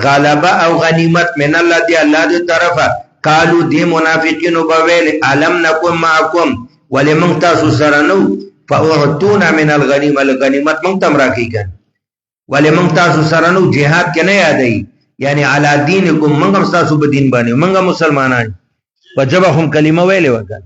Speaker 1: غلبه او غنیمت من الله دی الله دی طرفه. قالو دی منافقینو بویل علم نکم معکم، ولی من تاسو سره نو، فاعطونا من الغنیمه، الغنیمت من تم راکی کن، ولی من تاسو سره نو جهاد کې نه یادای، یعنی علی دینکم من هم تاسو په دین باندې من هم مسلمانان په جبه هم کلمه ویلې وکړه.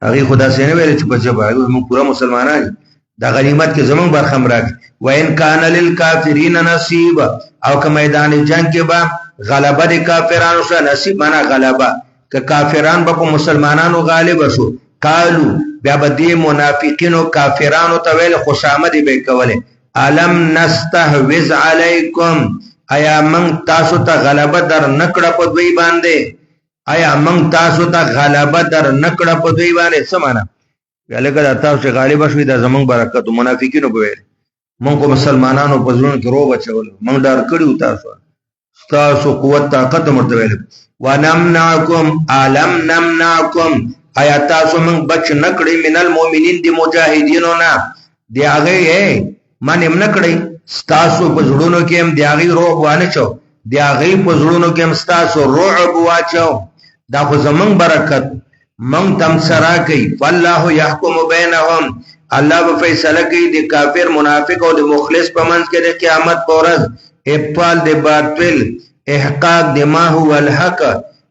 Speaker 1: هغه خدا سينه ویل چې په جبه موږ پورا مسلمانان دا غنیمت کې زمون برخم راک. وان کان للکافرین نصیب، او که میدان جنگ کې با غلبه د کافرانو سره نصیب، معنا غلبه که کافران به مسلمانانو غالب شو. قالو بیا به دې منافقینو کافرانو ته ویل خوشامدی به کوله، علم نستحوذ علیکم، ایا من تاسو ته غلبه در نکړه په دوی باندې، ایا من تاسو ته غلبه در نکړه په دوی باندې. څه معنا ولکه تاسو غالب شوي د زمون برکت. منافقینو به ویل مونږ مسلمانانو په ځړون کې روغ چول، مونږ ډار کړیو تاسو قوت طاقت مرتویل. ونمنعکم علم نمنعکم، ایا تاسو من بچ نکړی من المؤمنین دی مجاهدینو نه، دی هغه من هم نکړی ستاسو په زړونو کې هم د هغې رعب وانه چو د هغې په زړونو کې هم ستاسو رعب واچو دا خو زمونږ برکت مونږ تم سره کوي فالله يحكم بينهم الله به فیصله کوي د کافر منافق او د مخلص په منځ کې د قیامت په ورځ ابطال د باطل احقاق د ما هو الحق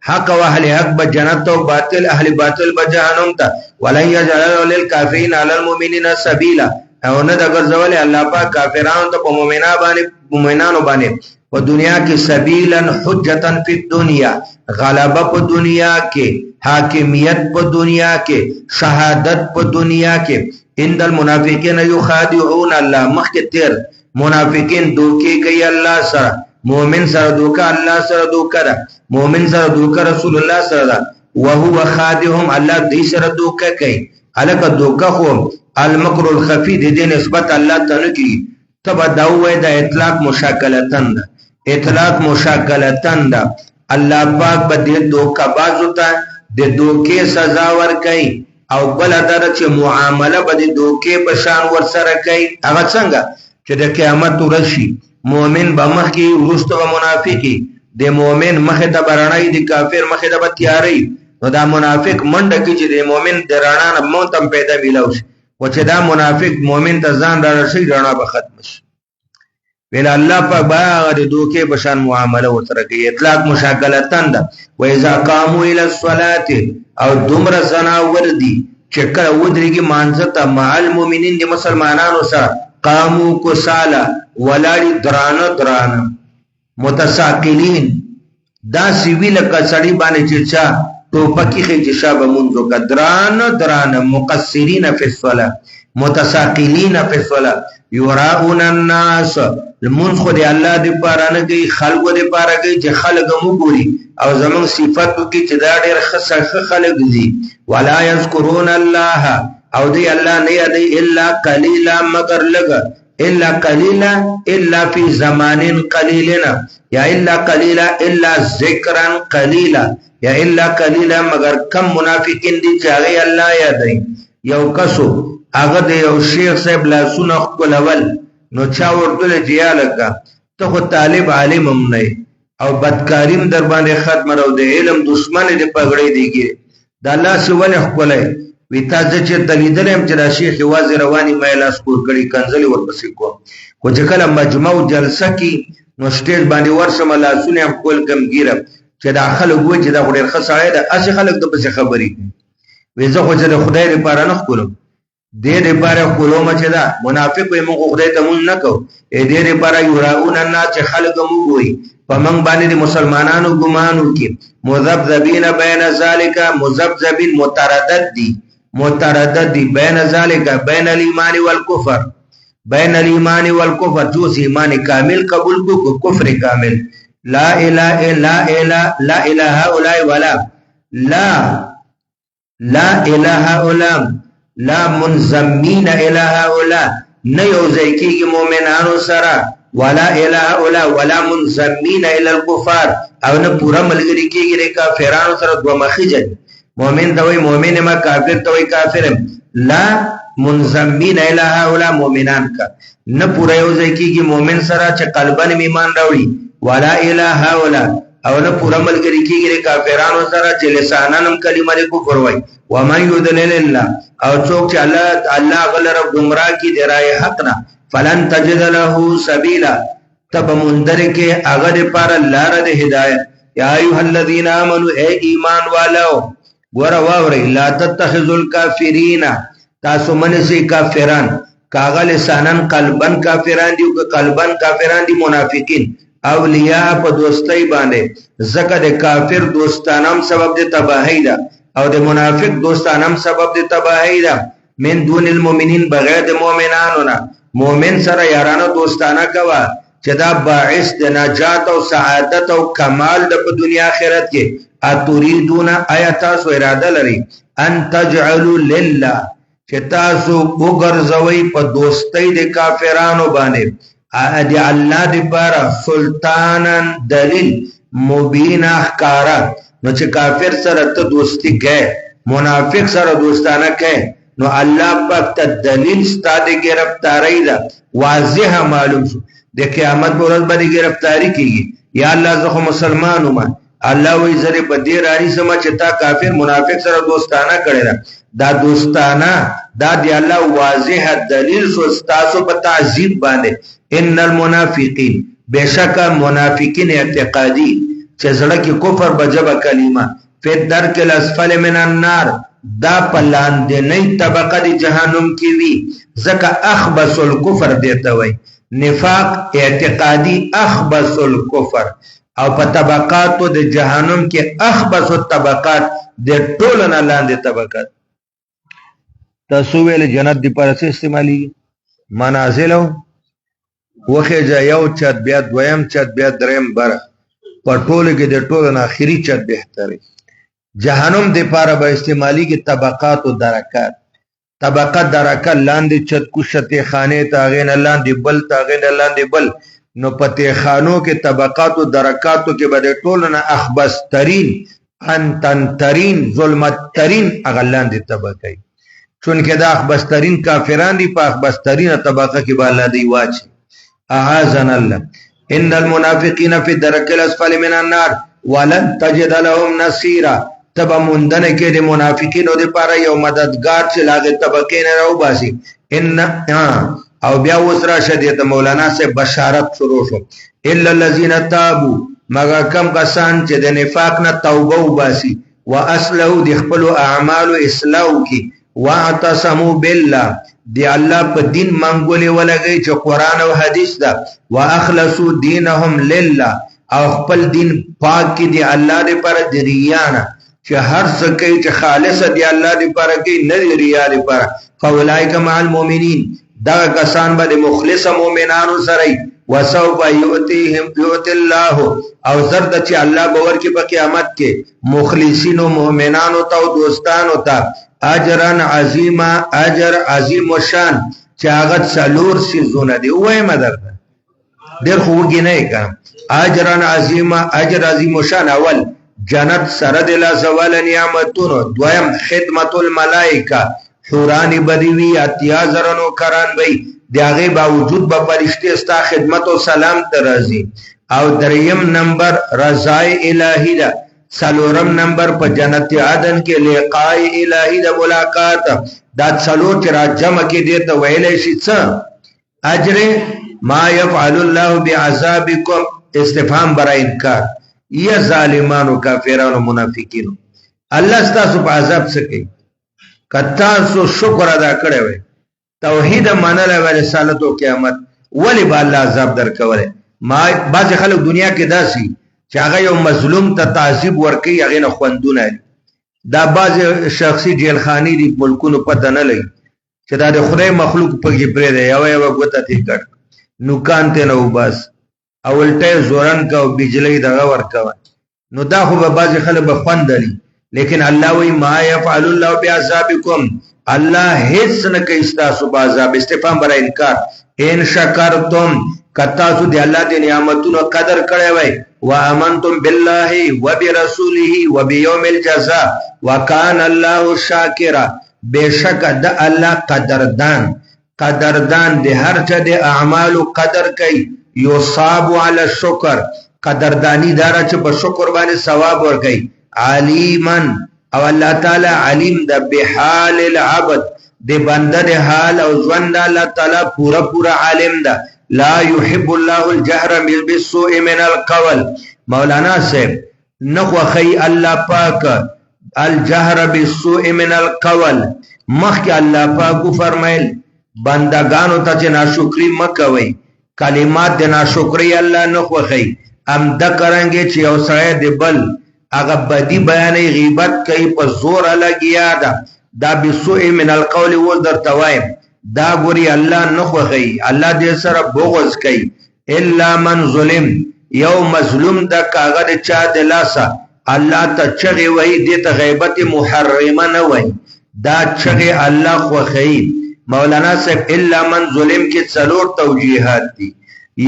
Speaker 1: حق او اهل حق به جنت او باطل اهل باطل به جهنم ته ولا يجعل للكافرين على المؤمنين سبيلا او نه د ګرځول الله پاک کافرانو ته په مؤمنانو باندې په دنیا کې سبیلا حجتا فی الدنیا غلبه په دنیا کې حاکمیت په دنیا کې شهادت په دنیا کې ان المنافقین یخادعون الله مخکې تیر منافقین دوکي کوي الله سره مؤمن سره دوکا الله سره دوکا ده مؤمن سره دوکا رسول الله سره ده وهو خادعهم الله دې سره دوکا کوي الکه دوکا خو المکر الخفی دې نسبت الله ته نه کوي تبا دا وای دا اطلاق مشاکلتن ده اطلاق مشاکلتن ده الله پاک به دې دوکا بازو ته د دوکې سزا ور کوي او بل در چې معامله به د دوکې په شان ور سره کوي هغه څنګه چې د قیامت ورشي مؤمن به مخ کې ورسته به منافقي د مؤمن مخه ته برړای د کافر مخه ته تیاری نو دا منافق منډه کې چې د مؤمن د رڼا نه موتم پیدا ویلو شي و چې دا منافق مؤمن ته ځان را رسي رڼا به ختم شي ویل الله په باغ د دوکې بشان معامله وتره کوي اطلاق مشاکلتن ده و اذا قاموا الى الصلاه او دمر زنا وردي چې کله ودرېږي مانځه مع المؤمنین د مسلمانانو سره قاموا کسالا ولاړي درانه متساقلین دا سیویل کسړی باندې چې چا ټوپکی خې چې شابه مونږه درانه مقصرین فی الصلاه متساقلین فی الصلاه یراؤن الناس المنخ دی الله دی پاره نه کوي خلق دی پاره کوي چې خلق مو ګوري او زمون صفاتو کې چې دا ډېر خصه خلق دي ولا یذکرون الله او دی الله نه یادي الا قلیلا مگر لګ الا قلیلا الا فی زمان قلیلنا یا الا قلیلا الا ذکرا قلیلا یا الا قلیلا مگر کم منافقین دي چې هغه الله یادي یو کسو هغه د یو شیخ صاحب لاسونه خپلول نو چا ورته جیالګه ته خو طالب عالم هم نه او بدکاریم در باندې ختم راو د علم دشمن دې پګړې دیږي د الله سونه خپلای وی تاسو چې دلیدلم چې د شیخ واز رواني مې لاس کور کړي کنځلي ورپسې کو خو چې کله مجمع جلسه کې نو سټیج باندې ورسمه لاسونه خپل کم ګیره چې داخله وې چې دا ډېر خساره ده اسی خلک د پس خبري وې زه خو چې خدای لپاره نه خورم دې لپاره کولم چې دا منافق وي موږ خدای ته مونږ نه کو دې لپاره یراؤن الناس چې خلک موږ وي په موږ باندې مسلمانانو ګمانو کې مذبذبین بین ذالک مذبذبین متردد دی بین ذالک بین الایمان والکفر بین الایمان والکفر جو ایمان کامل قبول کو کفر کامل لا اله الا لا اله الا ولا لا اله الا لا منزمین اله الا نه یوځای کیږي مؤمنانو سره ولا اله الا ولا منزمین الى الكفار او نه پورا ملګری کیږي د کافرانو سره دوه مخې جن مؤمن دوی مؤمن ما کافر دوی کافر لا منزمین اله الا مؤمنان کا نه پورا یوځای کیږي مؤمن سره چې قلبن ایمان راوړي ولا اله الا او نه پورا ملګری کیږي د کافرانو سره چې لسانانم کلمه د کفر وای و من یضلل الله او څوک چې الله غلره گمراه کی دی راي حق نه فلن تجد له سبیلا تب مندر کې هغه پر لار د هدایت یا ایها الذین آمنوا اے ایمان والو ګور واوري لا تتخذوا الکافرین تاسو منسي کافران کاغه لسانن قلبن کافران دي او قلبن کافران دي منافقین اولیاء په دوستۍ باندې زکه د کافر دوستانم سبب د تباہی ده او د منافق دوستانم سبب د تباہی ده من دون المؤمنین بغیر د مؤمنانو نه مؤمن سره یارانه دوستانه کوا چې دا باعث د نجات او سعادت او کمال د په دنیا آخرت کې اتریدون آیات سو اراده لري ان تجعلوا لله چې تاسو وګرځوي په دوستۍ د کافرانو باندې دی الله دی بارا سلطانن دلیل مبین احکارا نو چې کافر سره ته دوستی کوي منافق سره دوستانه کوي نو الله پاک ته دلیل ستاسو گرفتاری دا واضح معلوم شو د قیامت پر ورځ باندې گرفتاری کیږي یا الله زه مسلمانو ما الله وی زره په دې رانی سم چې تا کافر منافق سره دوستانه کړی دا دوستانه دا دی الله واضح دلیل شو تاسو په تعذيب باندې ان المنافقین بشک منافقین اعتقادی چې زړه کې کفر بجبه کلمه په درک الاسفل من النار دا پلاندې نه طبقه دی جهنم کې وی زکه اخبث الكفر دیته وای نفاق اعتقادی اخبث الكفر او په طبقاتو د جهنم کې اخبث الطبقات د ټول نه لاندې طبقات تاسو ویل جنت دی پر څه استعمالي منازل وخه جا یو چت بیا دویم چت بیا دریم بر په ټول کې د ټول نه اخري چت بهتري جهنم د پاره به استعمالي کې طبقات او درکات طبقه درکه لاندې چت کوشته خانه تاغین لاندې بل تاغین لاندې بل نو پته خانو کې طبقات او درکاتو کې به ټول نه اخبث ترين انتن ترين ظلمت ترين اغلان دي طبقه چون کې دا اخبث ترين کافران دي په اخبث ترين طبقه کې به الله دی واچي اعاذنا الله ان المنافقين في الدرك الاسفل من النار ولن تجد لهم نصيرا تبا مندنه کې د منافقینو د پاره یو مددگار چې لاغه طبقه نه راو باسي ان او بیا وسره شدیت مولانا سے بشارت شروع شو الا الذين تابوا مگر کم کسان چې د نفاق نه توبه وباسي واصلحوا د خپل اعمال اصلاح کی واعتصموا بالله دی الله په دین منګولې ولګي چې قران او حدیث دا واخلصوا دینهم لله او خپل دین پاک کی دی الله دې پر دریانه چې هر څه کوي چې خالص دی الله دې پر کې نه دی ریا دې پر فاولائک مع المؤمنین دا کسان به مخلص مؤمنانو سره وسوف یؤتی الله او زرد چې الله باور کې په قیامت کې مخلصین او مؤمنانو ته او دوستانو ته اجرن عظیما اجر عظیم وشان چې هغه څلور سيزونه دی وای مدر ډېر خوږی نه کا اجرن عظیما اجر عظیم وشان اول جنت سره د لا زوال نعمتونو دویم خدمت الملائکه حورانی بدیوی اتیا زرنو کران بی دیاغی باوجود با پرشتی استا خدمت و سلام ترازی او دریم نمبر رضای الہی دا سلورم نمبر پا جنت عدن کے لقائی الہی دا ملاقات دا سلور چرا جمع کی دیتا ویلیشی چا اجر ما یفعل اللہ بعذابکم استفهام برا انکار یا ظالمانو کافران و منافقینو اللہ استاسو پا عذاب سکی کتاسو شکر ادا کړی وي توحید منل او رسالت او قیامت ولی با الله عذاب درکوله ما بعض خلک دنیا کې داسي چې هغه یو مظلوم ته تعذيب ورکي هغه نه خوندونه دا بعض شخصي جیل خاني دي ملکونو پته نه لګي چې دا د خدای مخلوق په کې پرې دی یو غوته تی کټ نو کانته نو بس اولټه زورن کا او بجلی دغه ورکوه نو دا خو به بعض خلک به خوندلی لیکن الله وی ما يفعل الله بعذابكم الله هیڅ نه کوي تاسو په عذاب استفهام برا انکار ان شکرتم کتاسو دی الله دی نعمتونو قدر کړی وای و امنتم بالله وبرسوله وبيوم الجزاء وكان الله شاکرا بشک د الله قدردان دی هر چا دی اعمال قدر کوي یصاب علی الشکر قدردانی دارا چې په شکر باندې ثواب ورکړي علیمن او الله تعالی علیم د بحال العبد د بنده د حال او ژوند الله تعالی پورا عالم ده لا يحب الله الجهر بالسوء من القول مولانا صاحب نخو خی الله پاک الجهر بالسوء من القول مخک الله پاک فرمایل بندگانو ته ناشکری مکوي کلمات د ناشکری الله نخو خی ام د کرانګي چې او سره د بل اغه بدی بیانې غیبت کوي په زور لګیا دا بسوء من القول و در توایم دا ګوري الله نخوخي الله دې سره بغض کوي الا من ظلم یو مظلوم د کاغذ چا د لاسه الله ته چغي وای دې ته غیبت محرمه نه وای دا چغي الله خوخي مولانا صاحب الا من ظلم کې څلور توجیهات دي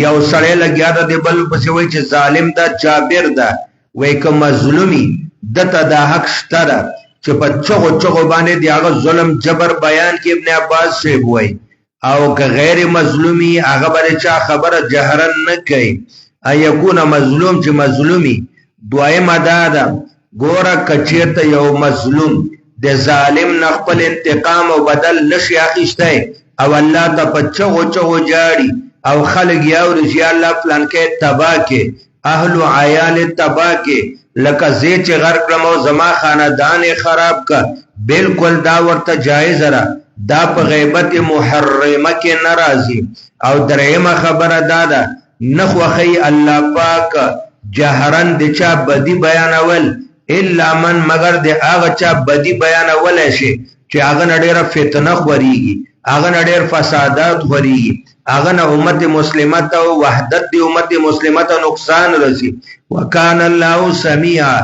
Speaker 1: یو سره لګیا د بل پسې وای چې ظالم دا جابر ده وای که مظلومی دته دا حق شته چې په چغو چغو باندې دی هغه ظلم جبر بیان کې ابن عباس سے وای او که غیر مظلومی هغه بل چا خبره جهرن نه کوي ايكون مظلوم چې مظلومی دویم ادا ده ګوره کچیرته یو مظلوم د ظالم نه خپل انتقام او بدل نشي اخیسته او الله ته په چغو چغو جاړي او خلق یو رضی الله فلان کې تبا کې اهل عیال تبا کې لکه زی چې غرق کړمو زما خاندان خراب کا بالکل دا ورته جایز را دا په غیبت محرمه کې ناراضي او درېمه خبره دادا نخوخی الله پاک جهرن د چا بدی بیانول الا من مگر د هغه چا بدی بیانول شي چې هغه ډېره فتنه خوريږي هغه ډېر فسادات خوريږي هغه امت مسلمه ته وحدت د امت مسلمه ته نقصان رسي وکانه الله سميعا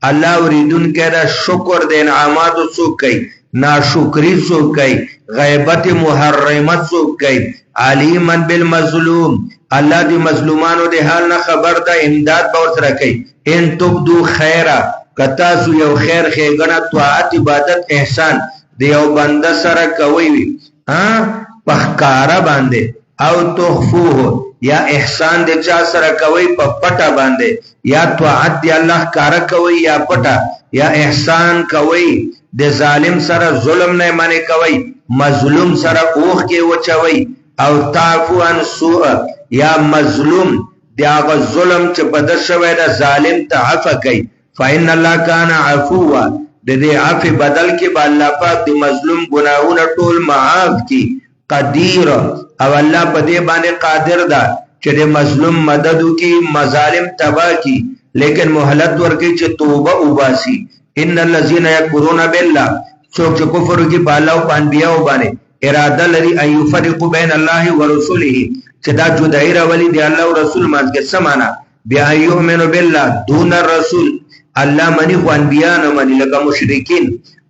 Speaker 1: الله اوریدون کړه شکر د انعامات څوک کوي ناشکری څوک کوي غیبت محرمت څوک کوي علیما بالمظلوم الله دی مظلومانو د حال نه خبر ده امداد به ورسره کوي ان تبدو خیره کتا سو یو خیر خېګنه طاعت عبادت احسان دی یو بنده سره کوي ها پخکارا باندې او تخفوه یا احسان د چا سره کوي په پټه باندې یا طاعت دی الله کارا کوي یا پټه یا احسان کوي د ظالم سره ظلم نه معنی کوي مظلوم سره اوخ کې وچوي او تعفو عن سوء یا مظلوم دیغه ظلم چې بدل شوی د ظالم ته عفو کوي فإن الله كان عفوا د دې عفو بدل کې به الله پاک د مظلوم ګناهونه ټول معاف کړي قدیر او الله په دې باندې قادر ده چې د مظلوم مدد وکړي مظالم تبا کړي لیکن مهلت ورکړي چې توبه وباسي ان الذين يكفرون بالله څوک چې کفر کوي په الله او انبیاء باندې اراده لري ان يفرقوا بين الله ورسوله چې دا جدای راولي دی الله او رسول مانځ کې سمانا بیا یؤمنو بالله دون الرسول الله منی خو انبیاء نه منی لکه مشرکین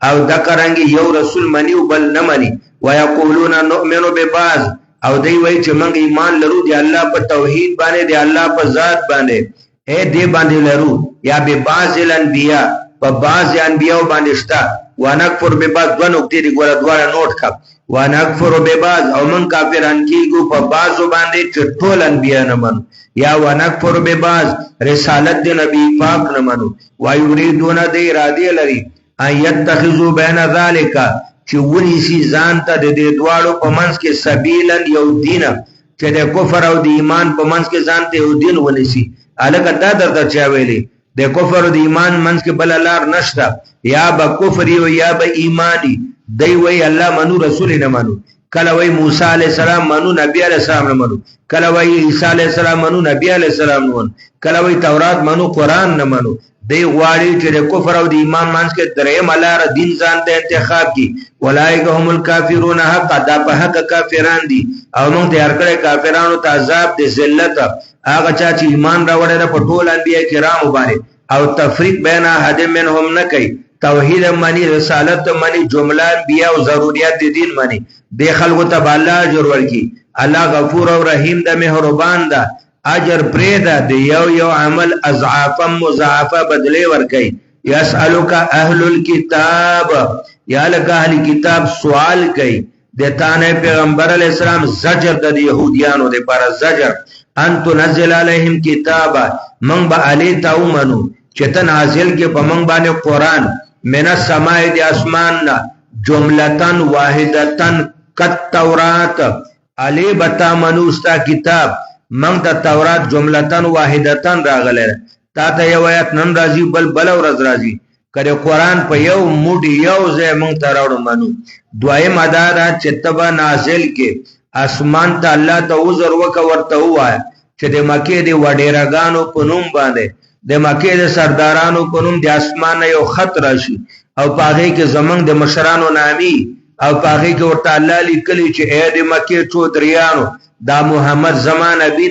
Speaker 1: او دا کرانګي یو رسول منی او بل نه منی ويقولون نؤمن ببعض او دی وای چې موږ ایمان لرو دی الله په توحید باندې دی الله په ذات باندې اے دی باندې لرو یا ببعض الانبیاء په بعض انبیاء باندې شتا ونکفر ببعض دو نقطې دی ګوره دواړه نوٹ کړه ونکفر ببعض او من کافران کیږو په بعضو باندې چې ټول انبیاء نه منو یا ونکفر ببعض رسالت دی نبی پاک نه منو ويريدون دی اراده لري ان يتخذوا بين ذلك چې ونیسی ځان ته د دې دواړو په منځ کې سبیلا یو دین چې د کفر او د ایمان په منځ کې ځان ته یو دین ونیسی الګا دا درته چا ویلي د کفر او د ایمان منځ کې بل لار نشته یا به کفر او یا به ایمانی دی وی الله منو رسول نه منو کله وی موسی علی السلام منو نبی علی السلام نه منو کله وی عیسی علی السلام منو نبی علی السلام نه منو کله وی تورات منو قران نه منو دی غواړي چې د کفر او د ایمان منځ کې درې ملار دین ځان ته انتخاب کی ولایک هم الکافرون حق دا په حق کافران دي او موږ تیار کړی کافرانو ته عذاب د ذلت هغه چا چې ایمان راوړی په ټول انبیاء کرام باندې او تفریق بین احد منهم نه کوي توحید معنی رسالت معنی جمله انبیاء او ضرورت دین معنی د خلکو ته الله اجر ورکي الله غفور او رحیم ده مهربان ده اجر پریدا دی یو عمل اضعافا مضاعفه بدلی ورکي یسالک اهل الكتاب یا لک اهل کتاب سوال کوي د تانه پیغمبر علی السلام زجر د يهوديانو د پر زجر ان تنزل علیهم کتابا من با علی تاومنو چې نازل کې په من باندې قران من السماء د اسمان جملتن واحدتن کالتورات علی بتا منوستا کتاب من ته تورات جملتن واحدتن راغله تا ته یو آیت نن راځي بل ورځ راځي کله قران په یو موډي یو ځای مونږ ته راوړو منو دویم اداره چې تبا نازل کې اسمان ته الله ته عذر وک ورته وای چې د مکه د وډیرګانو په نوم باندې د مکه د سردارانو په نوم د اسمان یو خط راشي او پاغه کې زمنګ د مشرانو نامي او پاغه کې ورته الله لیکلی چې اې د مکه چودریانو دا محمد زمان نبی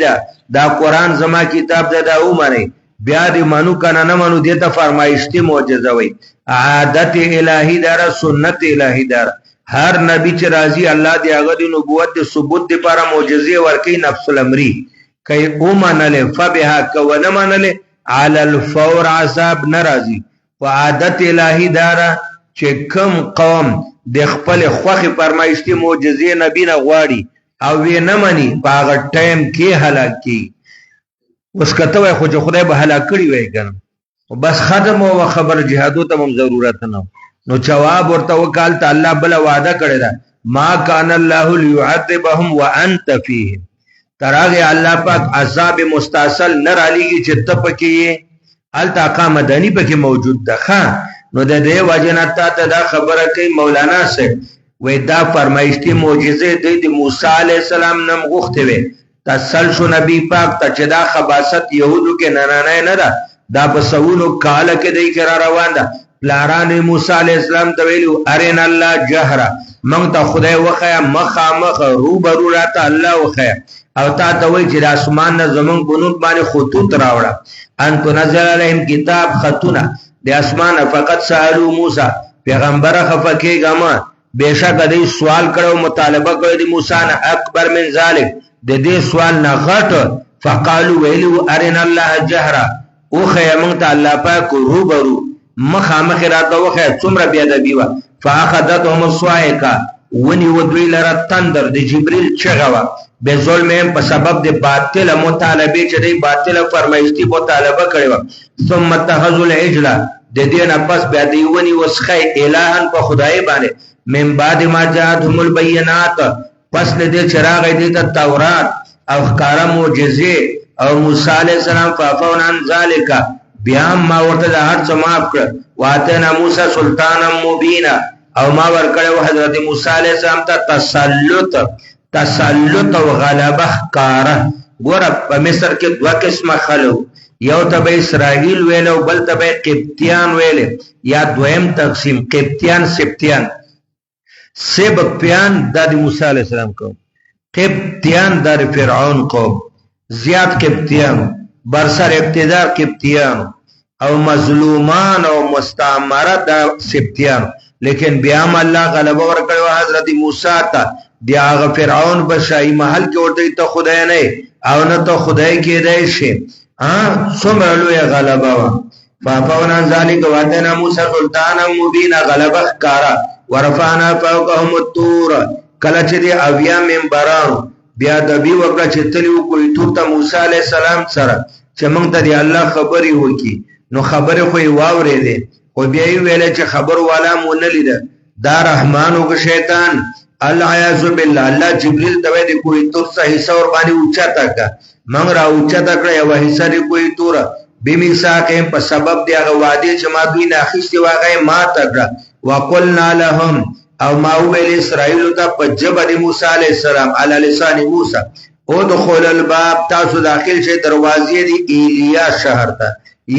Speaker 1: دا قرآن زما کتاب دا اومنه بیا دی منو کنه نه منو دیتا فرمایشتی معجزه وی عادت الهی دارا سنت الهی دارا هر نبی چې راضی الله دی هغه دی نبوت دی ثبوت دی لپاره معجزه ورکی نفس الامری کای اومنله فبها کو نه منله علی الفور عذاب ناراضی و عادت الهی دارا چې کوم قوم د خپل خوخي فرمایشتي معجزې نبی نه غواړي او وی نه مني په هغه ټایم کې هلاک کی اوس کته وای خو خدای به هلاک کړی وای کنه بس ختم او خبر جهادو ته هم ضرورت نه نو جواب ورته وکال ته الله بل وعده کړی دا ما کان الله ليعذبهم وانت فيهم تراغه الله پاک عذاب مستاصل نه رالیږي چې ته پکې التقا مدني پکې موجود ده ښا نو د دې وجنات ته دا خبره کوي مولانا سے وې دا فرمایشتي معجزه د موسی عليه السلام نم غوښته وي تسل شو نبی پاک ته چې دا خباست يهودو کې نه نه ده دا په سوونو کال کې دای کرا روان ده لاران موسی عليه السلام ته ویلو ارین الله جهره مونږ ته خدای وخیا مخامخ روبرو راته الله وخیا او تا ته وای چې د اسمان نه زمون بنود باندې خطوط راوړه ان تنزل عليهم کتاب خطونه د اسمان فقط سالو موسی پیغمبر خفکیګما بشک دې سوال کړو مطالبه کړو د موسی نه اکبر من ذلک د دې سوال نه غټ فقالوا ویلو ارین الله جهره او خیمون ته الله پاک روبرو مخامخ راته وخه څومره بیا د بیوا فاخذتهم الصاعقه ونی ودوی لره تندر د جبريل چغوا به ظلم په سبب د باطل مطالبه چې د باطل فرمایشتي مطالبه کړو ثم اتخذوا العجل د دې نه پس بیا دی ونی وسخه الهن په خدای باندې من بعد ما جاءتهم البينات پس دې چراغ دې ته تورات او ښکارا معجزې او موسی علیہ السلام فافون عن ذالک بیا ما ورته د هر څه معاف کړ واتنا موسی سلطانا مبینا او ما ور کړو حضرت موسی علیہ السلام ته تسلط او غلبه ښکارا ګور په مصر کې دوه قسمه خلو یو ته اسرائیل ویل او بل ته قبطیان ویل یا دویم تقسیم قبطیان سبتیان د موسی علیہ السلام قوم قبطیان د فرعون قوم زیاد قبطیان برسر اقتدار قبطیان او مظلومان او مستعمره د سبتیان لیکن بیا الله غلبه ورکړو حضرت موسی ته دی هغه فرعون بشای محل کې ورته ته خدای نه او نه ته خدای کې دی شي څومره لوی غلبه وا فافونا ذالک واتنا موسی سلطانا مبینا غلبه کارا ورفعنا فوقهم الطور کله چې دی اویا منبرانو بیا د بي وکړه چې تلیو کوی ته موسی عليه السلام سره چې موږ ته دی الله خبري وکي نو خبره خو یې واورې دي او بیا یې ویل چې خبر والا مونږ لید دا رحمان او شیطان الله عز بالله الله جبريل ته دی کوی تور څه حصہ ور باندې اوچا تاکا موږ را اوچا تکړه یو حصہ دی کوی تور بمیثاقهم په سبب دی هغه وعده چې ما دوی نه اخیستي واغې ما تکړه وقلنا لهم او ما ویل اسرائیل ته په جبه د موسی علی السلام علی لسان موسی او دخول الباب تاسو داخل شئ دروازې دی ایلیا شهر ته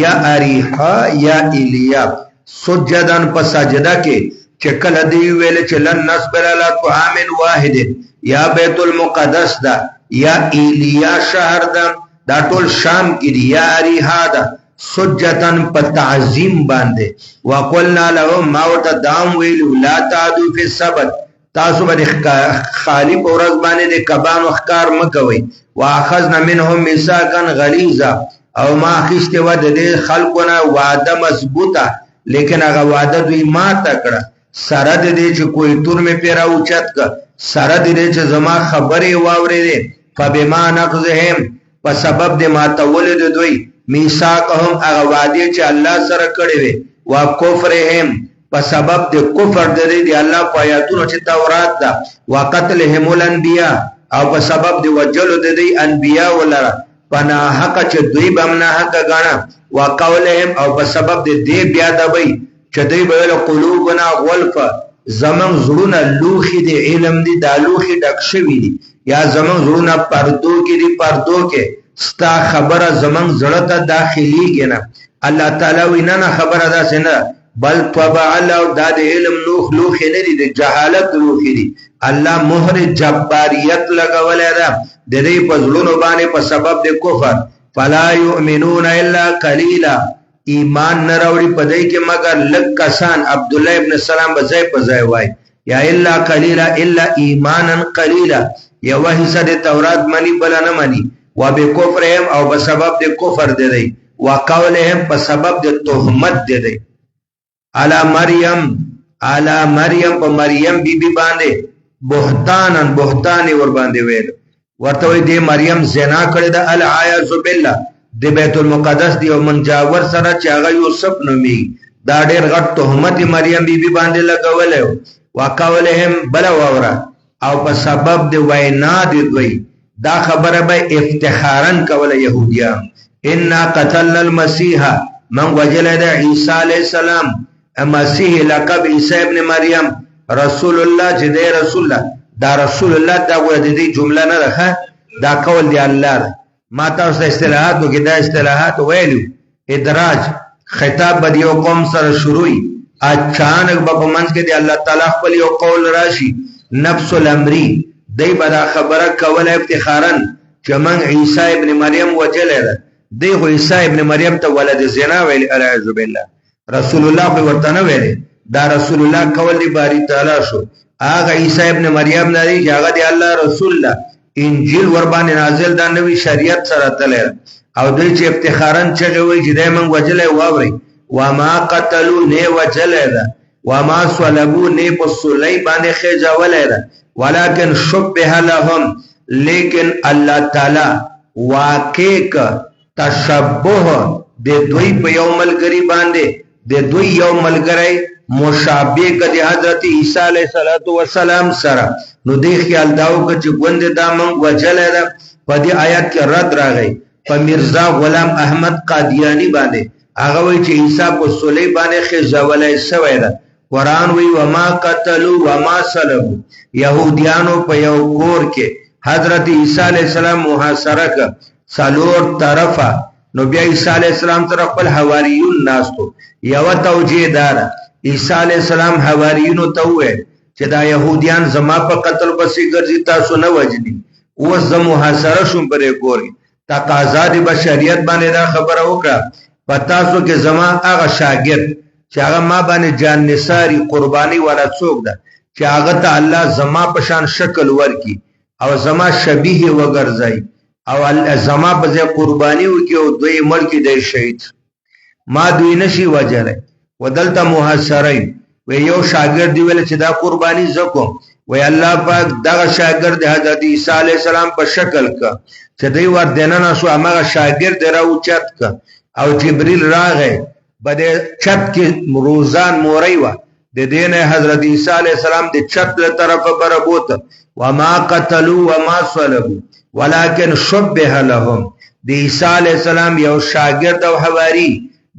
Speaker 1: یا اریحا یا ایلیا سجدان په سجده کې چې کله دی ویل چې لن نصبر علی طعام واحد یا بیت المقدس دا یا ایلیا شهر دا ټول شام کې دی یا اریحا دا سجدن په تعظیم باندې وقلنا لهم ما وتدام ویلو لا تعدوا في السبت تاسو باندې خالی پورز باندې د کبان وخکار مکوي واخذنا منهم ميثاقا غليظا او ما اخیسته و د خلقونه وعده مضبوطه لیکن هغه وعده دوی ما تکړه سره د دې چې کوئی تور می پیرا اوچت ک سره د دې چې زما خبره واورې فبما نقضهم په سبب د ما تولد دوی میثاقهم هغه وعده چې الله سره کړی وي وا کفرهم په سبب د کفر د دې الله په آیاتونو چې تورات دا وقتلهم الانبیاء او په سبب د وجلو د دې انبیاء ولر پنا حق چې دوی بمنا حق غاڼه وقولهم او په سبب د دې بیا د وي چې دوی به قلوبنا غلف زمن زړونه لوخي د علم دي د لوخي ډک شوی دي یا زمن زړونه پردو کې دي پردو کې ستا خبره زمن زړه ته داخليږي نه الله تعالی وینا نه خبره ده څنګه بل طبع الله د علم لوخ نه دي د جهالت لوخ دي الله مهر جباریت لګولې ده د دې په زړونو باندې په سبب د کفر فلا يؤمنون الا قليلا ایمان نه راوړي په دې کې مگر لږ کسان عبد الله ابن سلام بځای په ځای وای یا الا قليلا الا ایمانا قليلا یو حصہ د تورات منی بل نه منی وبکفرهم او په سبب د کفر دی وقولهم په سبب د تهمت دی علی مریم علی مریم په مریم بیبي باندې بهتان ور باندې ویل ورته وی دی مریم زنا کړی د العیاذ بالله د بیت المقدس دی او منجاور سره چې هغه یوسف نومي دا ډېر غټ تهمت مریم بیبي باندې لګولې وکولهم بل وورا او په سبب د وینا دی دوی دا خبره به افتخارن کوله يهوديان ان قتلنا المسيح من وجل د عيسى عليه السلام مسیح لقب عیسی ابن مریم رسول الله چې دی رسول الله دا رسول الله دا وایي د دې جمله نه ده دا کول دی الله ما تاسو اصطلاحات کې دا اصطلاحات ویلو ادراج خطاب به یو قوم سره شروعي اچانک په منځ کې دی الله تعالی خپل یو قول راشي نفس الامری دی بدا خبره کوله افتخارن چې من عیسی ابن مریم وجل دی خو عیسی ابن مریم ته ولد زنا ویل اعوذ بالله رسول الله په ورته نه ویل دا رسول الله کول دی باری تعالی شو هغه عیسی ابن مریم نه دی هغه دی الله رسول الله انجیل ور باندې نازل دا نوی شریعت سره تل او دوی چې افتخارن چې وی چې دایمن وجلې واوري وما قتلوا نه وجلې دا وما صلبوا نه په صلیب باندې خېجولې دا ولکن شبه لهم لیکن الله تعالی واقع تشبه د دوی په یو ملګری باندې د دوی یو ملګری مشابه کدی حضرت عیسی علیه السلام سره نو دی خیال داو چې ګوند دا من وجلې دا په دې آیات کې رد راغی په مرزا غلام احمد قادیانی باندې هغه وی چې عیسی په صلیب باندې خېجولې شوی دا قرآن وی وما قتلوا وما صلبوا يهوديانو په یو کور کې حضرت عیسی علیہ السلام محاصره ک څلور طرفه نو بیا عیسی علیہ السلام تر خپل حواریون ناستو یو توجیه دار عیسی علیہ السلام حواریون ته وې چې دا يهوديان زما په قتل پسې ګرځي تاسو نه وجني اوس زمو محاصره شوم پرې ګوري تقاضا د بشریت باندې دا خبره وکړه پتا سو کې زما هغه شاګرد چې هغه ما باندې جان نثاری قرباني ولا څوک ده چې هغه ته الله زما په شان شکل ورکی او زما شبیه وګرځي او زما په ځای قرباني وکي او دوی مړ کې دی شهید ما دوی نشي وجره ودلته محاصره وی یو شاګرد دی ویل چې دا قرباني زکو وی الله پاک دغه شاګرد حضرت عیسی علی السلام په شکل کا چې دوی ور دیننه شو هغه شاګرد راوچت کا او جبريل راغی بده چت کې روزان موري وا د دین حضرت عیسی علیہ السلام د چت له طرفه بربوت وما قتلوا وما صلبوا ولكن شبه لهم د عیسی علیہ السلام یو شاګرد او حواری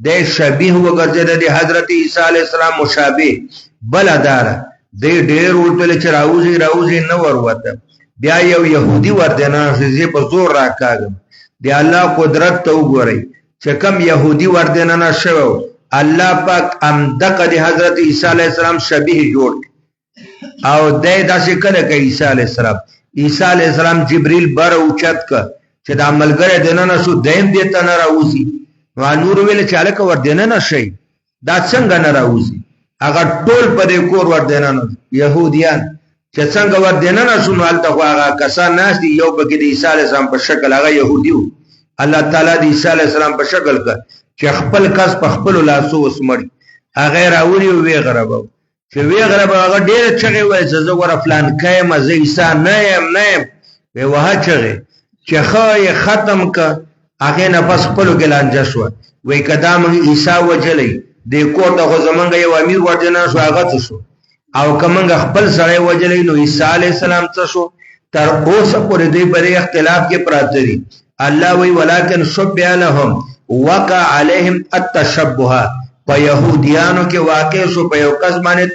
Speaker 1: د شبیه وګرځید د حضرت عیسی علیہ السلام مشابه بلدار د ډېر ورته چې راوځي نو وروته بیا یو يهودي وردنه چې په زور راکاږم دی الله قدرت ته وګورئ چې کم يهودي وردنه نشو الله پاک امدق د حضرت عیسی علیہ السلام شبیه جوړ او داسې کله کې عیسی علیہ السلام جبريل بر اوچت ک چې د عملګری دنه نشو دیم دیته نه راوځي نور ویل چې الک وردنه نشي دا څنګه نه راوځي هغه ټول په دې کور وردنه نه يهوديان چې څنګه وردنه نشو نو الته هغه کسان ناس دي یو بګی د عیسی علیہ السلام په شکل هغه يهوديو الله تعالی د عیسی علیہ السلام په شکل ک چې خپل کس په خپل لاسو وسمړي هغه راوړي وی غربو چې وی غربو هغه ډېر چغه وای زه ور فلان کایم زه عیسی نه يم وی وها چغه چې خای ختم ک هغه نه پس خپل ګلانج شو وی قدم عیسی وجلې د کوټه خو زمونږ یو امیر ورجنه شو هغه شو او کومنګ خپل سره وجلې نو عیسی علیہ السلام څه شو تر اوسه پورې دې پرې اختلاف کې پراته دي الله وی ولکن شبه لهم وقع عليهم التشبه په يهوديانو کې واقع شو په یو کس باندې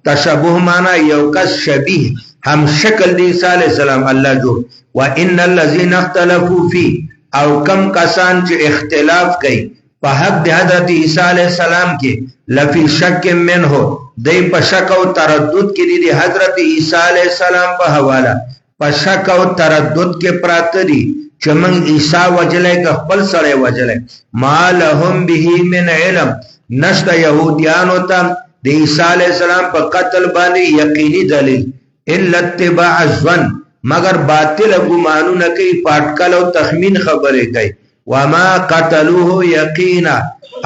Speaker 1: تشبه معنا یو کس شبيه هم شکل دی عیسی علیہ السلام الله جو وان الذين اختلفوا فيه او کم کسان چې اختلاف کوي په حق د حضرت عیسی علیہ السلام کې لفي شک منه دای په شک او تردد کې دي حضرت عیسی علیہ السلام په حواله په شک او تردد کې پراته دي چې من عیسی وجلې خپل سره وجلې ما لهم به من علم نشته يهوديانو ته د عیسی علیہ السلام په قتل باندې یقیني دلیل الا اتباع الظن مگر باطل ګمانونه کوي پټکل او تخمین خبره کوي وما قتلوه یقینا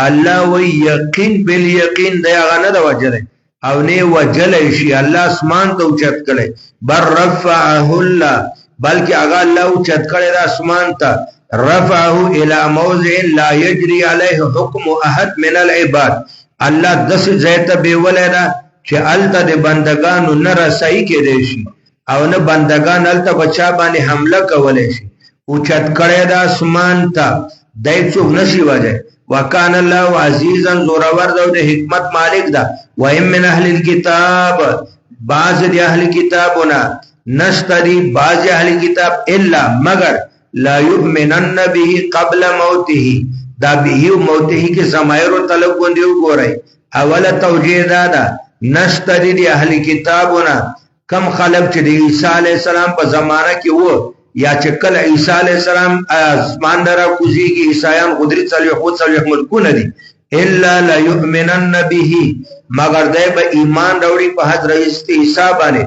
Speaker 1: الله و یقین بالیقین دا غنه د وجره او نه وجل شي الله اسمان ته اوچت کړي بر رفعه الله بلکې هغه الله اوچت کړي د اسمان ته رفعه الى موضع لا يجري عليه حكم احد من العباد الله دس زیته به ولدا چې الته د بندگانو نه رسای کېدې شي او نه بندگان الته بچا باندې حمله کولای شي اوچت کړي د اسمان ته دای څوک نشي وځي وکان الله عزیزا زورور د حکمت مالک ده و من اهل الكتاب بعض د اهل کتابونه نشتری بعض اهل کتاب الا مگر لا یؤمنن به قبل موته دا به موته کې زمایر او طلب غوندي وګورئ اوله توجیه دا نشتری د اهل کتابونه کم خلق چې د عیسی علی السلام په زمانہ کې وو یا چې کله عیسی علی السلام اسمان درا کوزيږي عیسایان قدرت صالح ملکونه دي الا لا یؤمنن به مگر دای به ایمان راوړي په حضرت عیسی باندې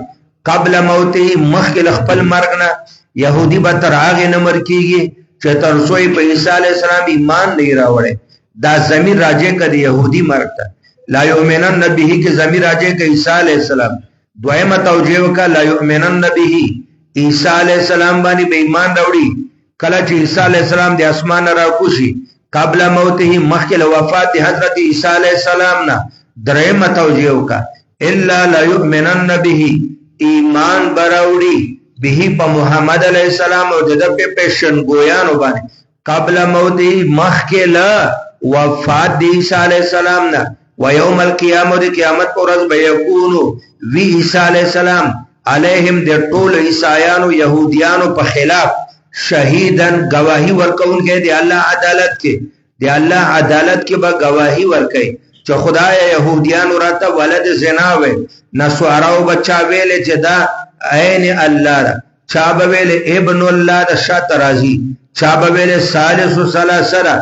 Speaker 1: قبل موته مخکې خپل مرګ نه يهودي به تر هغه نه مر کیږي چې تر څو په عیسی علی السلام ایمان نه راوړي دا زمير راځي کړي يهودي مرګ ته لا یؤمنن به کې زمير راځي کړي عیسی علی السلام دویمه توجیه وکړه لا یؤمنن به عیسی علی السلام باندې به ایمان راوړي کله چې عیسی علی السلام د اسمان را کوشي قبل موته مخکې وفات حضرت عیسی علی السلام نه درېمه توجیه وکړه الا لا یؤمنن به ایمان براوړي به په محمد علیہ السلام او د په پیشن گویانو باندې قبل موته مخکې لا وفات د عیسی علیہ السلام نه و یوم القیامه د قیامت پر ورځ به یکونو وی عیسی علیہ السلام علیهم د ټول عیسایانو يهوديانو په خلاف شهیدن گواہی ورکوونکې دی الله عدالت کې دی الله عدالت کې به گواہی ورکړي چې خدای يهوديانو راته ولد زنا وې نسواراو بچا ویل چې دا عین الله را چا به ویل ابن الله د شات راضي چا به ویل ثالث ثلاثه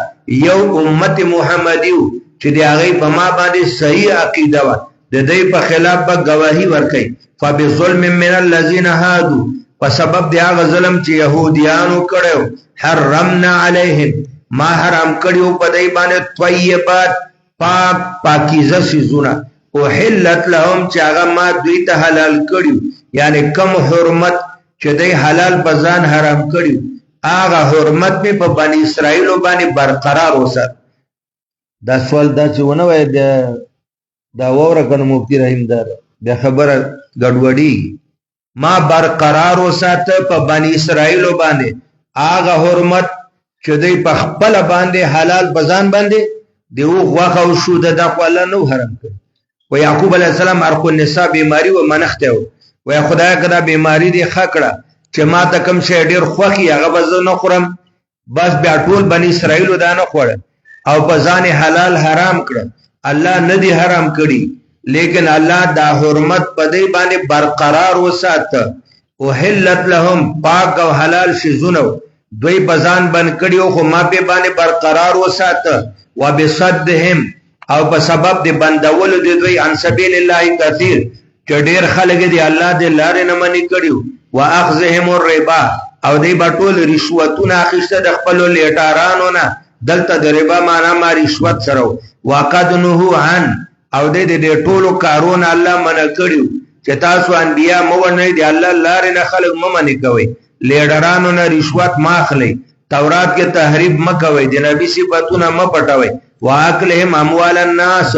Speaker 1: یو امت محمدیو چې دی هغه په ما باندې صحیح عقیده و د دې په خلاف به گواہی ورکړي فبظلم من الذين هادوا فسبب دی هغه ظلم چې يهوديانو کړو حرمنا عليهم ما حرام کړیو په دې باندې طیبات پاکیزه سيزونه او حلت لهم چې هغه ما دوی ته حلال کړیو یعنی کم حرمت چې دوی حلال بزان حرام کړیو هغه حرمت په بنی اسرائیل باندې برقرار اوسه دا سوال دا چې ونه وای دا وره کنه مفتی رحیم دار د خبره ګډوډي ما برقرار وساته په بنی اسرائیل باندې هغه حرمت چې دوی په خپل باندې حلال بزان باندې دیو غوخه او شو د خپل نو حرام کړ و یعقوب علی السلام ارخو النساء بیماری و منخته و خدای کدا بیماری دی خکړه چې ما ته کم شی ډیر خوخي هغه بز نه خورم بس بیا ټول بنی اسرائیل دا نه خوړ او په ځان حلال حرام کړ الله نه دی حرام کړي لیکن الله دا حرمت په دې باندې برقرار وساته او حلت لهم پاک او حلال شذونو دوی بزان بن کړیو خو ما په باندې برقرار وساته وبصدهم او په سبب د بندولو د دوی ان سبیل الله کثیر چې ډیر خلک دی الله د لارې نه منی کړیو واخذهم الربا او دوی بټول رشوتونه اخیسته د خپل لیټارانو نه دلته د ربا معنا ما رشوت سره وقد نهو عن او دې ټولو کارونه الله منع کړیو چې تاسو انبیا مو نه دی الله لارې نه خلک مو منی کوي لیډرانو نه رشوت ماخلي تورات کې تحریف مکوي د نبی صفاتونه م پټوي واکلهم اموال الناس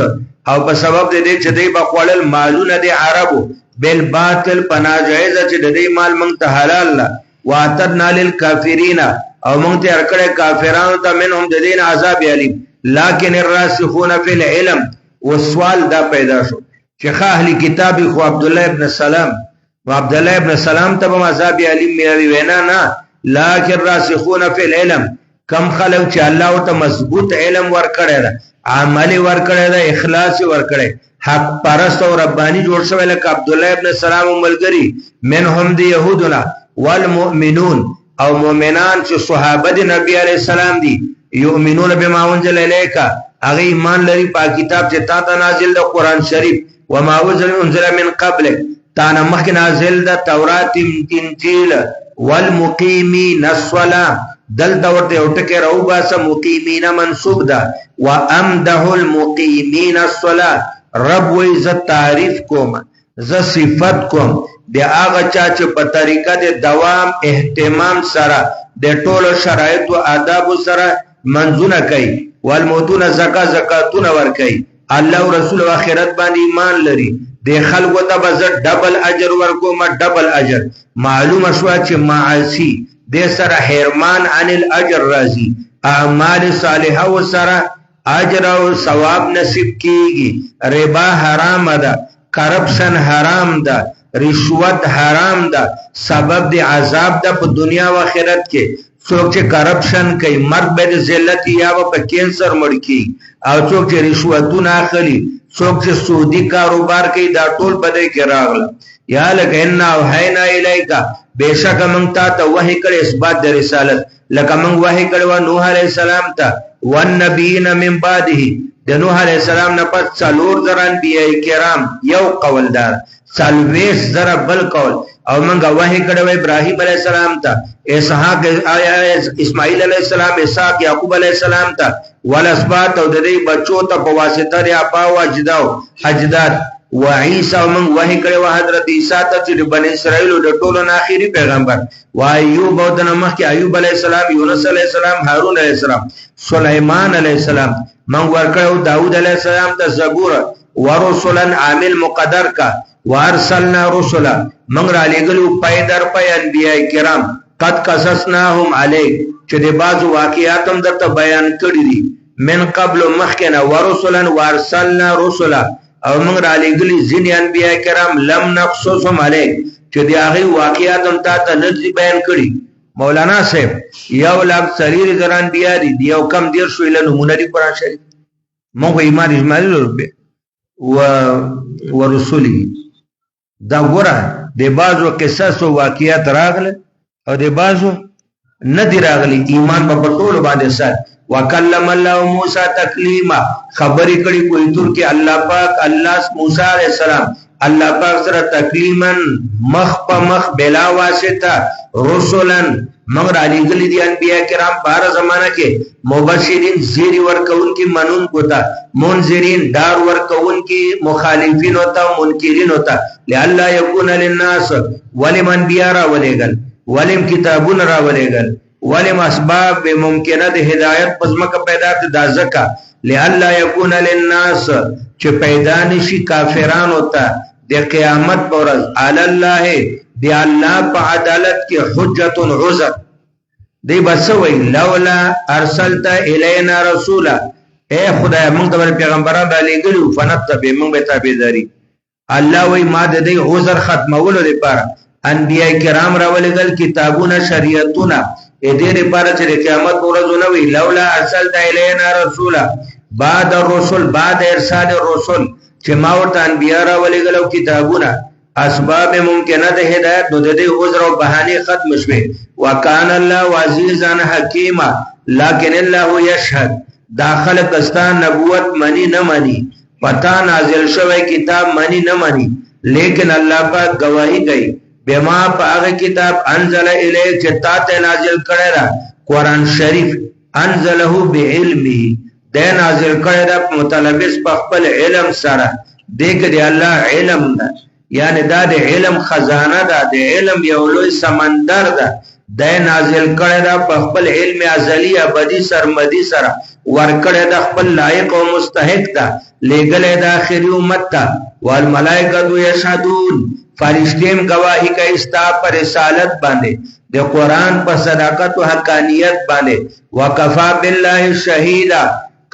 Speaker 1: او په سبب دې چې دې بخوړل مالونه د عربو بل باطل پناجایز چې دې مال مونږ ته حلال لا واتدنا للکافرین او مونږ ته ورکړې کافرانو ته منهم د دین عذاب علیم لكن الراسخون فی العلم وسوال دا پیدا شو چې اهلی کتاب خو عبد الله ابن سلام و عبد الله ابن سلام ته عذاب علیم ملي وینا نه لكن راسخون فی العلم کم خلق چې الله ته مضبوط علم ورکړی دا عمل ورکړی دا اخلاص ورکړی حق پرست او ربانی جوړ شوی لکه عبد الله ابن سلام ملګری منهم دی يهودنا والمؤمنون او مؤمنان چې صحابه دی نبی علیہ السلام دی یؤمنون بما انزل الیک هغه ایمان لري په کتاب چې تا ته نازل د قران شریف و ما انزل من قبل تا نه مخکې نازل د تورات انجیل والمقیمین الصلاه دل دورته او ټکه راو باسه مقیمین منصوب ده وامده المقیمین الصلاه رب وی ز تعریف کوم ز صفت کوم د هغه چا چې په طریقه د دوام اهتمام سره د ټولو شرایط او آداب سره منځونه کوي والموتون زکاتونه ور کوي الله او رسول او آخرت باندې ایمان لري د خلکو ته به ډبل اجر ورکوم ډبل اجر معلومه شو چې معاصی د سره حرمان عن الاجر راضي اعمال صالحه و سره اجر او ثواب نصیب کیږي ربا حرام ده کرپشن حرام ده رشوت حرام ده سبب د عذاب ده په دنیا او آخرت کې څوک چې کرپشن کوي مرګ به د ذلت یا په کینسر مړ کی او څوک چې رشوتونه اخلي څوک چې سودی کاروبار کوي دا ټول بده کې راغله یا لکن او حینا الیکا بشک من تا ته وحی کړي اثبات د رسالت لکه من وحی کړو نوح علیہ السلام ته والنبیین من بعده د نوح علیہ السلام نه پس څلور زره انبیاء کرام یو قولدار سالویس زره بل قول او منګه وحی کړو ابراهیم علیہ السلام ته اسحاق اسماعیل علیہ السلام اسحاق یعقوب علیہ السلام ته ولاسبات او د دې بچو ته په واسطه یا پاو اجداد و عیسی او من وحی کړو حضرت عیسی ته چې بنی اسرائیل د ټولو اخیری پیغمبر و ایوب او د نمخ کې ایوب علیہ السلام یونس علیہ السلام هارون علیہ السلام سلیمان علیہ السلام من ورکړو داوود علیہ السلام ته زبور ورسلا عامل مقدر کا وارسلنا رسلا من را لګلو پیدر پي انبیاء کرام قد قصصناهم علیک چې د بعض واقعات هم درته بیان کړی دي من قبل مخکنا ورسلا وارسلنا رسلا او من را لګلی ځینې انبیاء کرام لم نقصصهم علیک چې د هغه واقعات هم تاسو نه بیان کړی مولانا صاحب 1,30,000 انبیاء دي یو کم دیر شو له نمونه دي قرآن شریف مونږ ایمان اجمالی و رسولی دا ګوره د بعضو قصص او واقعات راغله او د بعضو نه دی راغلی ایمان په ټول باندې سات وکلم الله موسی تکلیما خبرې کړي کوئی تر کې الله پاک الله موسی علیہ السلام الله پاک سره تکلیما مخ په مخ بلا واسطه رسولن مگر علی گلی دی انبیاء کرام بار زمانہ کې مبشرین زیر ورکون کی منون کوتا منذرین دار ورکون کی مخالفین ہوتا منکرین ہوتا لئلا یکون للناس ولمن بیارا ولېګل ولم کتابون را ولېګل ولم اسباب ممکنه د هدایت پزمک پیدا د ځکا لئلا یکون للناس چې پیدا نشي کافران ہوتا د قیامت پر ورځ علی الله دی الله په عدالت کې حجت عذر دی بسوي لولا ارسلت الینا رسولا اے خدای موږ ته پیغمبران را لېږلو فنتبع موږ به تابعداري الله وی ما د دې عذر ختمولو لپاره انبیاء کرام را ولېږل کتابونه شریعتونه دې لپاره چې قیامت ورځ نو وی لولا ارسلت الینا رسولا بعد الرسل بعد ارسال الرسل چې ما ورته انبیاء را ولېږل کتابونه اسباب ممکنه د هدایت نو د دې عذر او بهانه ختم شوه وکانه الله عزیزا حکیما لکن الله یشهد داخل کستان نبوت منی نه منی پتا نازل شوی کتاب منی نه منی لیکن الله پاک گواہی کوي بما پاغه کتاب انزل الیک چې تاسو نازل کړی را قران شریف انزله بعلمه د نازل کړی را متلبس په خپل علم سره دغه دی الله علم ده یعنی دا د علم خزانه ده د علم یو لوی سمندر ده د نازل کړی دا په خپل علم ازلی ابدی سرمدی سره ورکړی دا خپل لایق او مستحق ده لګلې د اخري امت ته والملائکه یشهدون فرشتیم گواہی کوي ستا پر رسالت باندې د قران په صداقت او حقانیت باندې وکفا بالله شهیدا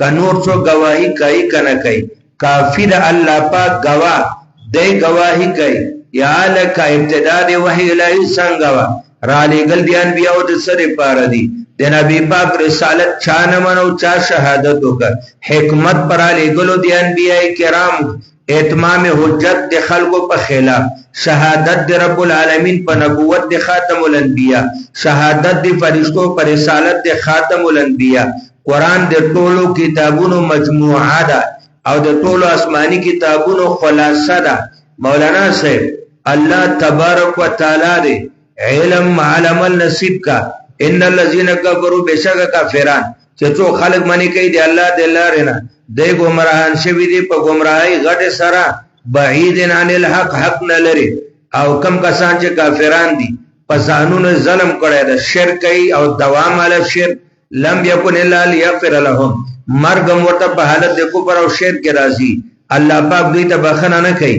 Speaker 1: کنور څو گواہی کوي کنه کوي کافی د الله پاک گواه دی گواہی کوي یا لک ابتدا دی وحی الہی څنګه را لګل دی انبیاء او د سره پاره دی د نبی پاک رسالت چا نه منو چا شهادت وکړ حکمت پر لګلو دی انبیاء کرام اتمام حجت د خلقو په خلاف شهادت د رب العالمین په نبوت د خاتم الانبیاء شهادت د فرشتو پر رسالت د خاتم الانبیاء قران د ټولو کتابونو مجموعه ده او د ټولو آسمانی کتابونو خلاصه ده مولانا صاحب الله تبارک وتعالى دې علم علم النصیب کا ان الذين كفروا بشک کافران چې څو خلق منی کوي دی الله د لارې نه دی ګمراهان شوي دي په ګمراهۍ غټه سره بعید عن الحق حق نه لري او کم کسان چې کافران دي په ځانونو ظلم کړی د شرک او دوام علی شرک لم یکن الا لیغفر لهم مرګ ورته په حالت د کفر او شرک کې راځي الله پاک دوی ته بخنه نه کوي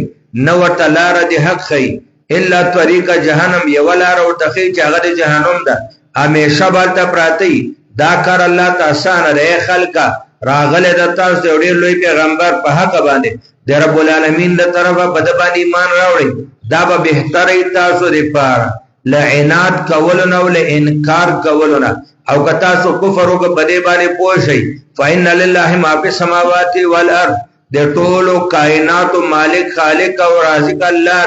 Speaker 1: نو ورته لار د حق کوي الا طریق جهنم یو لار ورته کوي چې هغه د جهنم ده همیشه بالته پراتی دا کار الله تاسو نه خلقا راغله د تاسو ډېر لوی پیغمبر په حق باندې د رب العالمین له طرفه بد باندې ایمان راوړي دا به بهتري تاسو لپاره لعنات کولونه او انکار کولونه او که تاسو کفر وکړه بده باندې پوښي فإن لله ما فی السماوات والارض د ټولو کائنات مالک خالق او رازق الله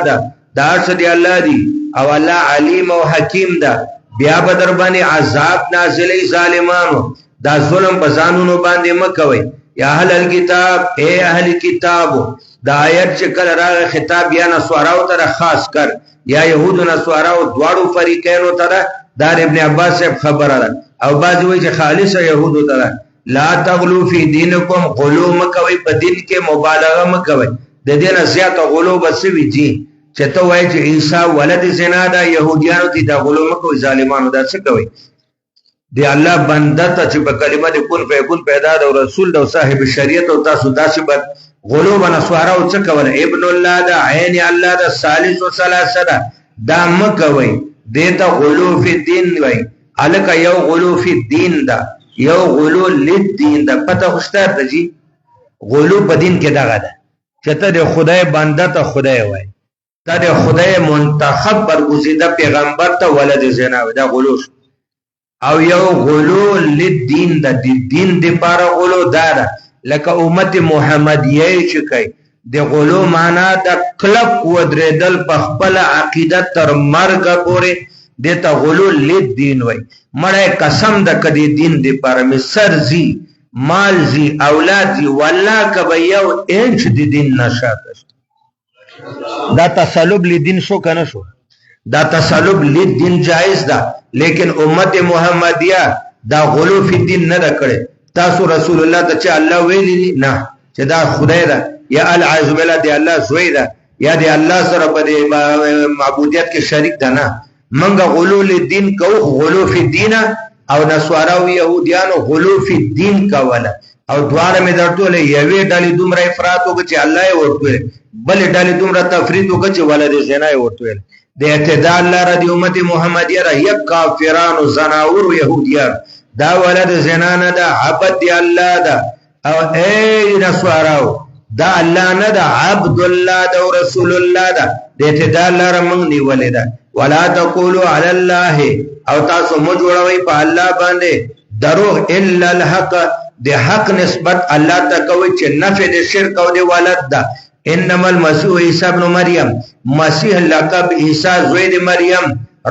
Speaker 1: دا څه دی الله دی او الله علیم او حکیم دا بیا به در باندې عذاب نازلې ظالمانو دا ظلم په ځانونو باندې مکوي یا اهل الكتاب اے اهل کتابو دا آیت چې کله راغی خطاب یا نسواراو ته خاص کر یا يهود نسواراو دواړو فریقینو ته دا ابن عباس خبره ده او بعض وایي چې خالص يهود ته لا تغلو فی دینکم غلو مکوي په دین کې مبالغه مکوي د دې نه زیات غلو بسوي دي چې ته وایي چې عیسی ولد زنا ده يهوديانو ته دا غلو مکوي ظالمانو دا څه کوي دی الله بنده ته چې په کلمه د کون فیکون پیدا ده او رسول ده او صاحب شریعت او تاسو داسې بد غلو بنسواره او څه کول ابن الله ده عین الله ده ثالث و ثلاثه ده دا مکوي دیتا غلو فی الدین وای الکه یو غلو فی الدین ده یو غلو للدین ده پته خوشتر ده جی غلو په دین کې دغه ده چې ته د خدای بنده ته خدای وای ته د خدای منتخب برگزیده پیغمبر ته ولد زنا ده غلو او یو غلو للدین ده د دین د پاره غلو ده لکه امت محمدیه چې کوي د غلو معنا د کلک ودریدل په خپل عقیده تر مرګ پورې دته غلو للدین وای مړی قسم د کدی دین دی پر مصر زی مال زی اولاد زی والله کبه یو انچ دی دین نشاته دا تسلب لدین شو کنه شو دا تسلب لدین جائز ده لیکن امت محمدیه دا غلو فی دین نه کړي تاسو رسول الله ته چې الله ویلی نه چې دا خدای ده یا العز بالله دی الله زوی ده یا دی الله سره په معبودیت کې شریک ده نه منګه غلو لدین کو غلو فی الدین او نسوارا او يهوديانو غلو فی الدین کوله او دواره می درته له یوې ډلې دومره افراط وکړي چې الله یې ورته بل ډلې دومره تفرید وکړي چې ولادت زنا یې ورته د اعتدال لاره د امت محمدیه را یک کافرانو زناور يهوديان دا ولد زنا نه ده عبد دی الله ده او اے نسواراو دا الله نه ده عبد الله ده رسول الله ده د اعتدال لاره موږ نیولې ده ولا تقولوا على الله او تاسو مو جوړوي په الله باندې دروغ الا الحق د حق نسبت الله ته کوي چې نفع د شرک او د ولد ده انما المسيح عيسى ابن مريم مسیح لقب عیسی زوی د مریم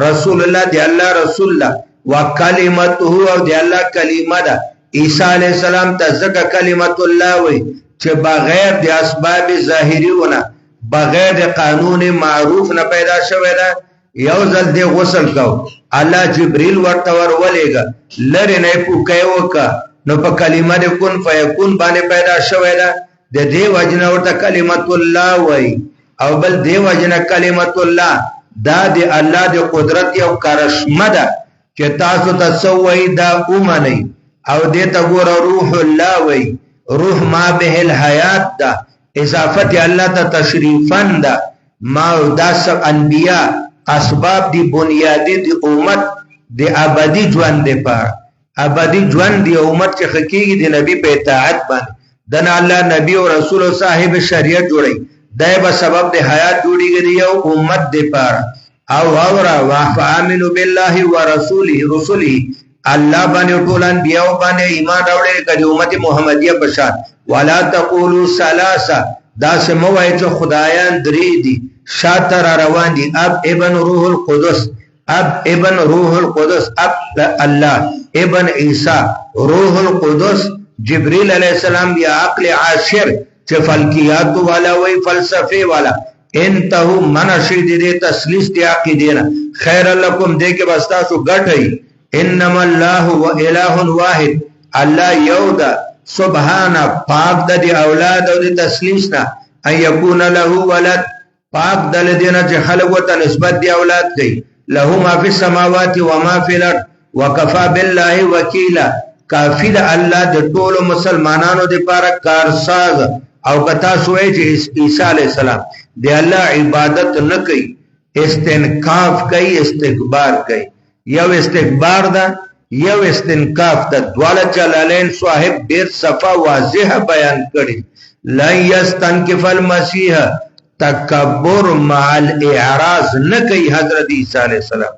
Speaker 1: رسول الله دی الله رسول الله وکلمته او دی الله کلمه ده عیسی علی السلام ته ځکه کلمت الله وي چې بغیر د اسباب ظاهریونه بغیر د قانون معروف نه پیدا شوی ده یو ځل دی غسل کو الله جبريل ورته ورولېګا لری نه پوکای وکا نو په کلمه د کن فیکون باندې پیدا شوی ده د دې وجنه ورته کلمت الله وای او بل دې وجنه کلمت الله دا د الله د قدرت یو کرشمه ده چې تاسو ته سوې دا اومني او دې ته ګور روح الله وای روح ما به الحیات ده اضافت الله ته تشریفا ده ما داس انبیاء اسباب دی بنیادی دی امت دی ابدی ژوند دی په ابدی ژوند دی امت چې حقيقي دی نبی په اطاعت باندې دنا الله نبی او رسول او صاحب شریعت جوړي دای په سبب د حیات جوړیږي یو امت دی پر او اورا وافامنوا بالله ورسوله رسوله الله باندې ټول انبیاء باندې ایمان راوړي کړي امت محمدیه بشار ولا تقولوا ثلاثه دا سموای چې خدایان درې دي شاتر روان دي اب ابن روح القدس اب ابن روح القدس اب الله ابن عیسی روح القدس جبريل علیہ السلام یا عقل عاشر چې فلکیات والا وی فلسفه والا انتهو منشد دې تسلیث دی عقیدینا خیر لکم دې کې بستا سو غټي انما الله و اله واحد الله یو دا سبحانه پاک د دی اولاد او د تسلیس نه ان یکون له ولد پاک د لدینا چې خلق وته نسبت دی اولاد کوي له ما فی السماوات و ما فی الارض وکفا بالله وکیلا کافی د الله د ټولو مسلمانانو د پاره کارساز او کتا سوې چې عیسی علی السلام دی الله عبادت نه کوي استنکاف کوي استکبار کوي یو استکبار دا یو استنکاف دا دواله جلالین صاحب ډیر صفا واضح بیان کړي لا یستنکف المسیح تکبر مع الاعراض نه کوي حضرت عیسی علیہ السلام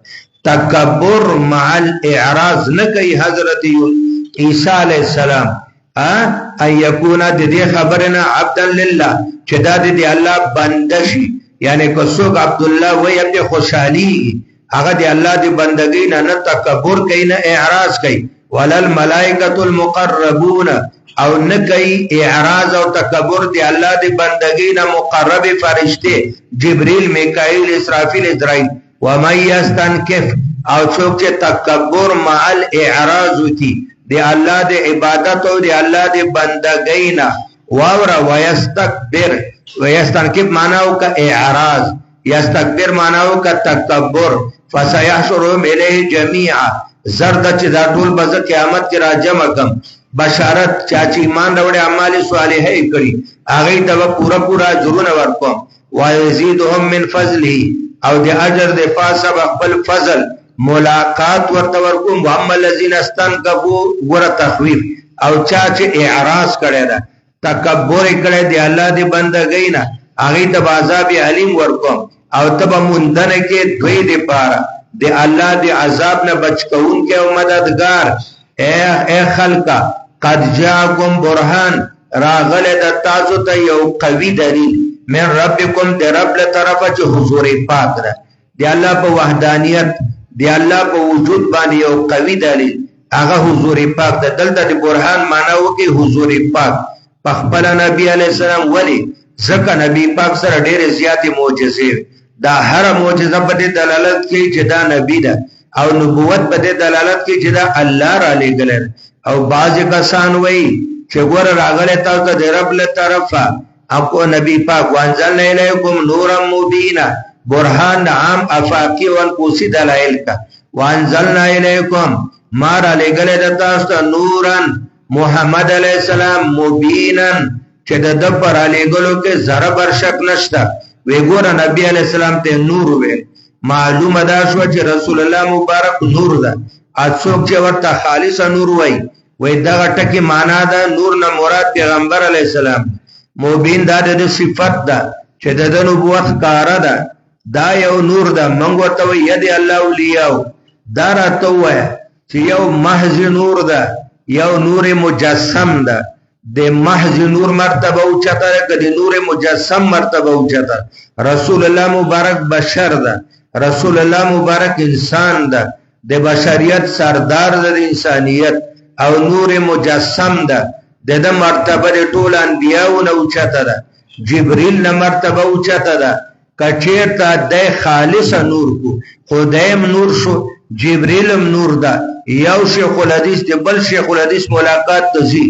Speaker 1: تکبر مع الاعراض نه کوي حضرت عیسی علیہ السلام ان یکون د دې خبرنا عبدا لله چې دا د الله بندشي یعنی کو څوک عبد الله وای په خوشحالي هغه د الله د بندګۍ نه تکبر کوي نه اعراض کوي ولل ملائکۃ المقربون او نه کوي اعراض او تکبر د الله د بندګۍ نه مقرب فرشته جبريل میکائیل اسرافیل اسرائیل و من یستنکف او څوک چې تکبر مع الاعراض کوي د الله د عبادت او د الله د بندګۍ نه واور ويستكبر ويستنكب معناو کا اعراض يستكبر معناو کا تکبر فسيحشرهم اليه جميعا زرد چې دا ټول بز قیامت کې راجمع کم بشارت چاچی ایمان وروړي اعمال صالحه کړي هغه ته پورا پورا اجرونه ورکوم ويزيدهم من فضله او د اجر د پاسه خپل فضل ملاقات ورته ورکوم هم الذين استنكفوا ور تخويف او چا چې اعراض کړي دا تکبر کړي دی الله دی بندګۍ نه هغه ته عذاب علیم ورکوم او تب مندنه کې دوی دی پاره دی الله دی عذاب نه بچ کون کې او مددگار اے خلقا قد جاءکم برهان راغل د تاسو ته یو قوی دلیل من ربکم دی رب له طرفه چې حضور پاک ده دی الله په وحدانیت دی الله په وجود باندې یو قوی دلیل هغه حضور پاک ده دلته دی برهان معنی وکي حضور پاک پخپل نبی علیہ السلام ولی زکه نبی پاک سره ډېر زیاتې معجزې دا هر معجزه په دې دلالت کوي چې دا نبی ده او نبوت په دې دلالت کوي چې دا الله را لېږل او بعض کسان وایي چې ګور راغله تاسو د رب له طرفه اكو نبی پاک وانزلنا الیکم نورا مبینا برهان عام افاقی او انفسی دلائل کا وانزلنا الیکم ما را لېږل تاسو نورن محمد علیہ السلام مبینن چې د پر علی ګلو کې ذره بر شک نشتا وی ګور نبی علیہ السلام ته نور وی معلومه دا شو چې رسول الله مبارک نور ده اڅوک چې ورته خالص نور وی دا ټکی معنا ده نور نه مراد پیغمبر علیہ السلام مبین دا د صفت ده چې د نبوت کار ده دا یو نور ده موږ ورته وی ید الله اولیاء دا راته وای چې یو محض نور ده یو نور مجسم ده د محض نور مرتبه او چته کدي نور مجسم مرتبه او چته رسول الله مبارک بشر ده رسول الله مبارک انسان ده د بشریت سردار د انسانیت او نور مجسم ده د مرتبه د ټول انبیاو نه او چته ده جبريل نه مرتبه او چته ده کچیر ته د خالص نور کو خدایم نور شو جبريلم نور ده یو شیخ الحدیث دی بل شیخ الحدیث ملاقات تزي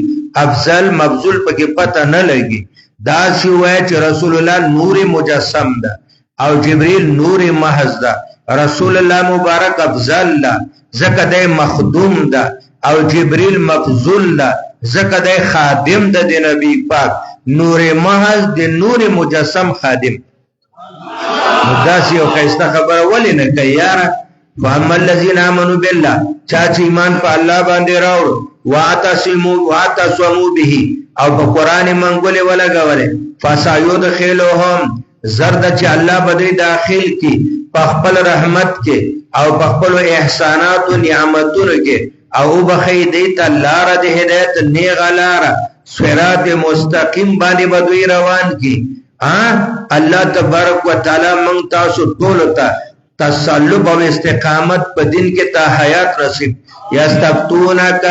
Speaker 1: افضل مبذول پکې پته نه لګي دا سی وای چې رسول الله نور مجسم ده او جبريل نور محض ده رسول الله مبارک افضل ده زکه د مخدوم ده او جبريل مفضول ده زکه د خادم ده د نبی پاک نور محض د نور مجسم خادم دا سی او کیسه خبره ولې نه کوي یاره فاما الذين امنوا بالله چا چې ایمان په الله باندې راوړ واعتصموا به او په قران منګولې ولګولې فسيدخلهم زرد چې الله به داخل کی په خپل رحمت کې او په خپل احسانات او نعمتونو کې او بخې دې ته لار د هدایت نیغه لار صراط مستقیم باندې بدوي روان کی الله تبارک وتعالى مونږ تاسو ټول ته تسلب او استقامت په دین کې تا حیات رسید یستفتونک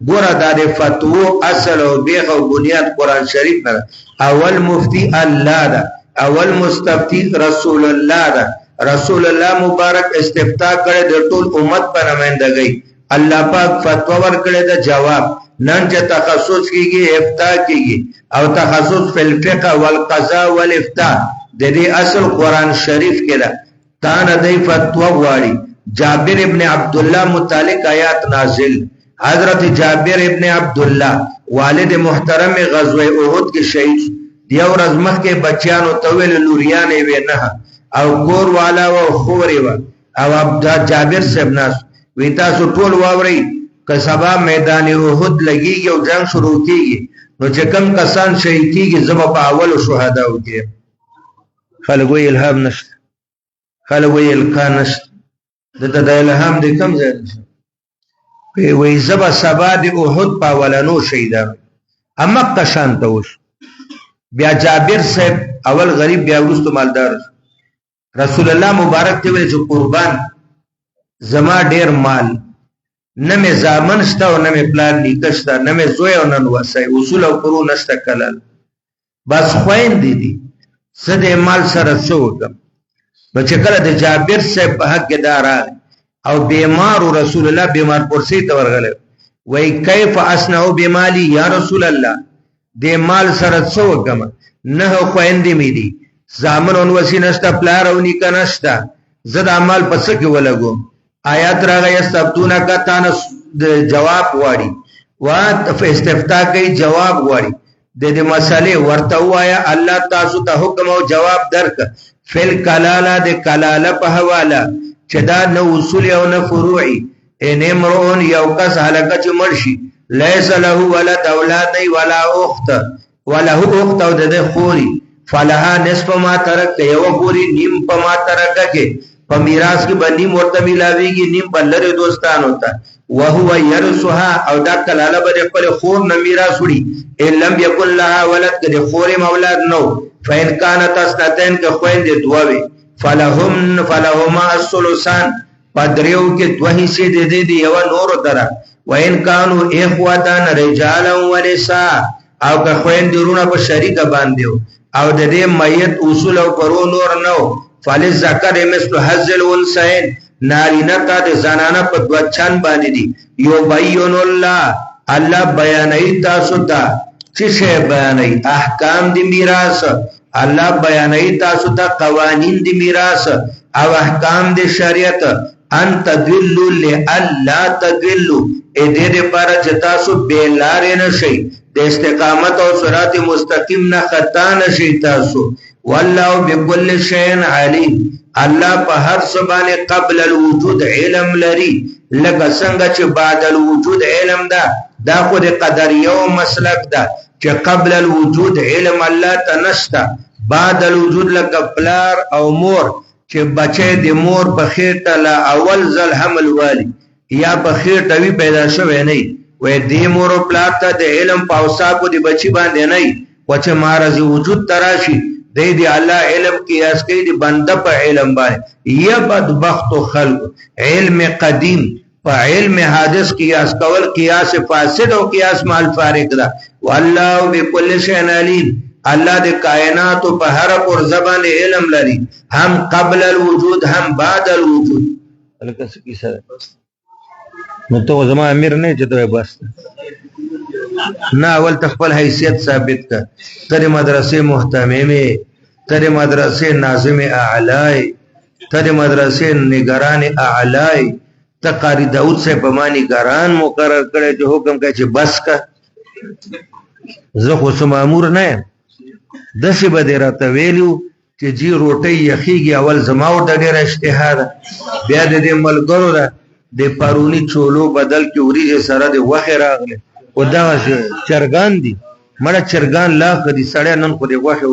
Speaker 1: ګور د فتوو اصل او بیخ او بنیاد قران شریف نه اول مفتی الله دا اول مستفتی رسول الله دا رسول الله مبارک استفتاء کړي د ټول امت په نمائندګۍ الله پاک فتوا ور کړی دا جواب نن چې تخصص کیږي افتاء کیږي او تخصص فی الفقه والقضاء والافتاء د دې اصل قران شریف کې ده تا نه دی فتوا غواړي جابر ابن عبد الله متعلق آیات نازل حضرت جابر ابن عبد الله والد محترم غزوه احد کې شهید دی ورځ مخکې بچیانو تویل لوریانې و نه او کور والا او خوري و او عبد جابر صاحب ناس وی تاسو ټول واوري که سبا میدان احد لګيږي او جنگ شروع کیږي نو چې کوم کسان شهید کیږي زما په اول شهدا وکي خلک وی الهام نشته خلک وی الکان نشته دته د الهام د کم ځای نشته وی زبا سبا د احد په ولنو شهیدان اما قشان ته وش بیا جابر صاحب اول غریب بیا ورستو مالدار رسول الله مبارک ته ویل چې قربان زما ډیر مال نه مې زامن شته او نه مې پلان نیکشته نه مې زوی او نه وسای اصول او پرو نشته کلل بس خوین دي صد مال سره څوک بچ کله د جابر صاحب په حق دار او بیمار رسول الله بیمار پرسی ته ورغله وای کیف اسنو بمالی یا رسول الله د مال سره څوک نه خويندې مې دي زامن اون وسی نشته پلار او نیک نشته زد عمل پس کې ولګو آیات راغی استفتونا کا تان جواب واړي وا استفتاء کوي جواب واړي د دې مسالې ورته وایا الله تاسو ته حکم او جواب درک فل کلاله د کلاله په حواله چې دا نو اصول او نه فروعي ان امرون یو کس هلاکه چې مرشي ليس له ولد اولاد ولا اخت ولا اخت او د خوري فلها نصف ما ترک یو خوري نیم په ما ترک کې په میراث کې باندې مرته ملاويږي نیم په لری دوستان ہوتا وهو يرثها او دا کلاله به خپل خور نه میراث وړي ان لم يكن لها ولد کده خور اولاد نو فإن كانت استتين که خويندې دووي فلهما الثلثان پدریو کې دوه حصے دي دي یو نور درا وإن كانوا اخواتان رجالا ونساء او که خويندې رونه په شریک باندې او د دې میت اصول او پرو نور نو فلذکر مثل حظ الانثيين نارینه تا د زنانه په دوچان باندې دي یو بین الله بیانای تاسو ته چې شی بیانای احکام د میراث الله بیانای تاسو ته قوانین د میراث او احکام د شریعت ان تدلوا لالا تدلوا اې دې لپاره چې تاسو بیلار نه شئ د استقامت او صراط مستقیم نه خطا نشئ تاسو والله بكل شيء عليم الله په هر څه باندې قبل الوجود علم لري لکه څنګه چې بعد الوجود علم ده دا خو د قدریو مسلک ده چې قبل الوجود علم الله تنشتا بعد الوجود لکه پلار او مور چې بچي د مور په خېټه لا اول ځل حمل والی یا په خېټه وی پیدا شوی نه وي د مور او پلار ته د علم پاوساکو د بچي باندې نه وچه مارز وجود تراشي دی الله علم قیاس کوي دی بنده په علم باندې یا بدبخت خلق علم قدیم په علم حادث قیاس کول قیاس فاسد او قیاس مال فارق ده والله بكل شيء عليم الله د کائنات په هر پر زبان علم لري هم قبل الوجود هم بعد الوجود الکه کی سره نو ته زما امیر نه چته بس نه اول تخپل حیثیت ثابت کا تر مدرسې محتممه تر مدرسې ناظم اعلی تر مدرسې نگران اعلی تقاری داود سے بمانی نگران مقرر کړي چې حکم کوي چې بس کا زه خو مامور نه دسی به راته ویلو چې جی روټي یخیږي اول زماو د ډېر اجتهاد بیا د دې ملګرو ده د پرونی چولو بدل کې وریجه سره د وخه راغله او دا چرګان دي مړه چرګان لا خدي سړی نن خو د وخه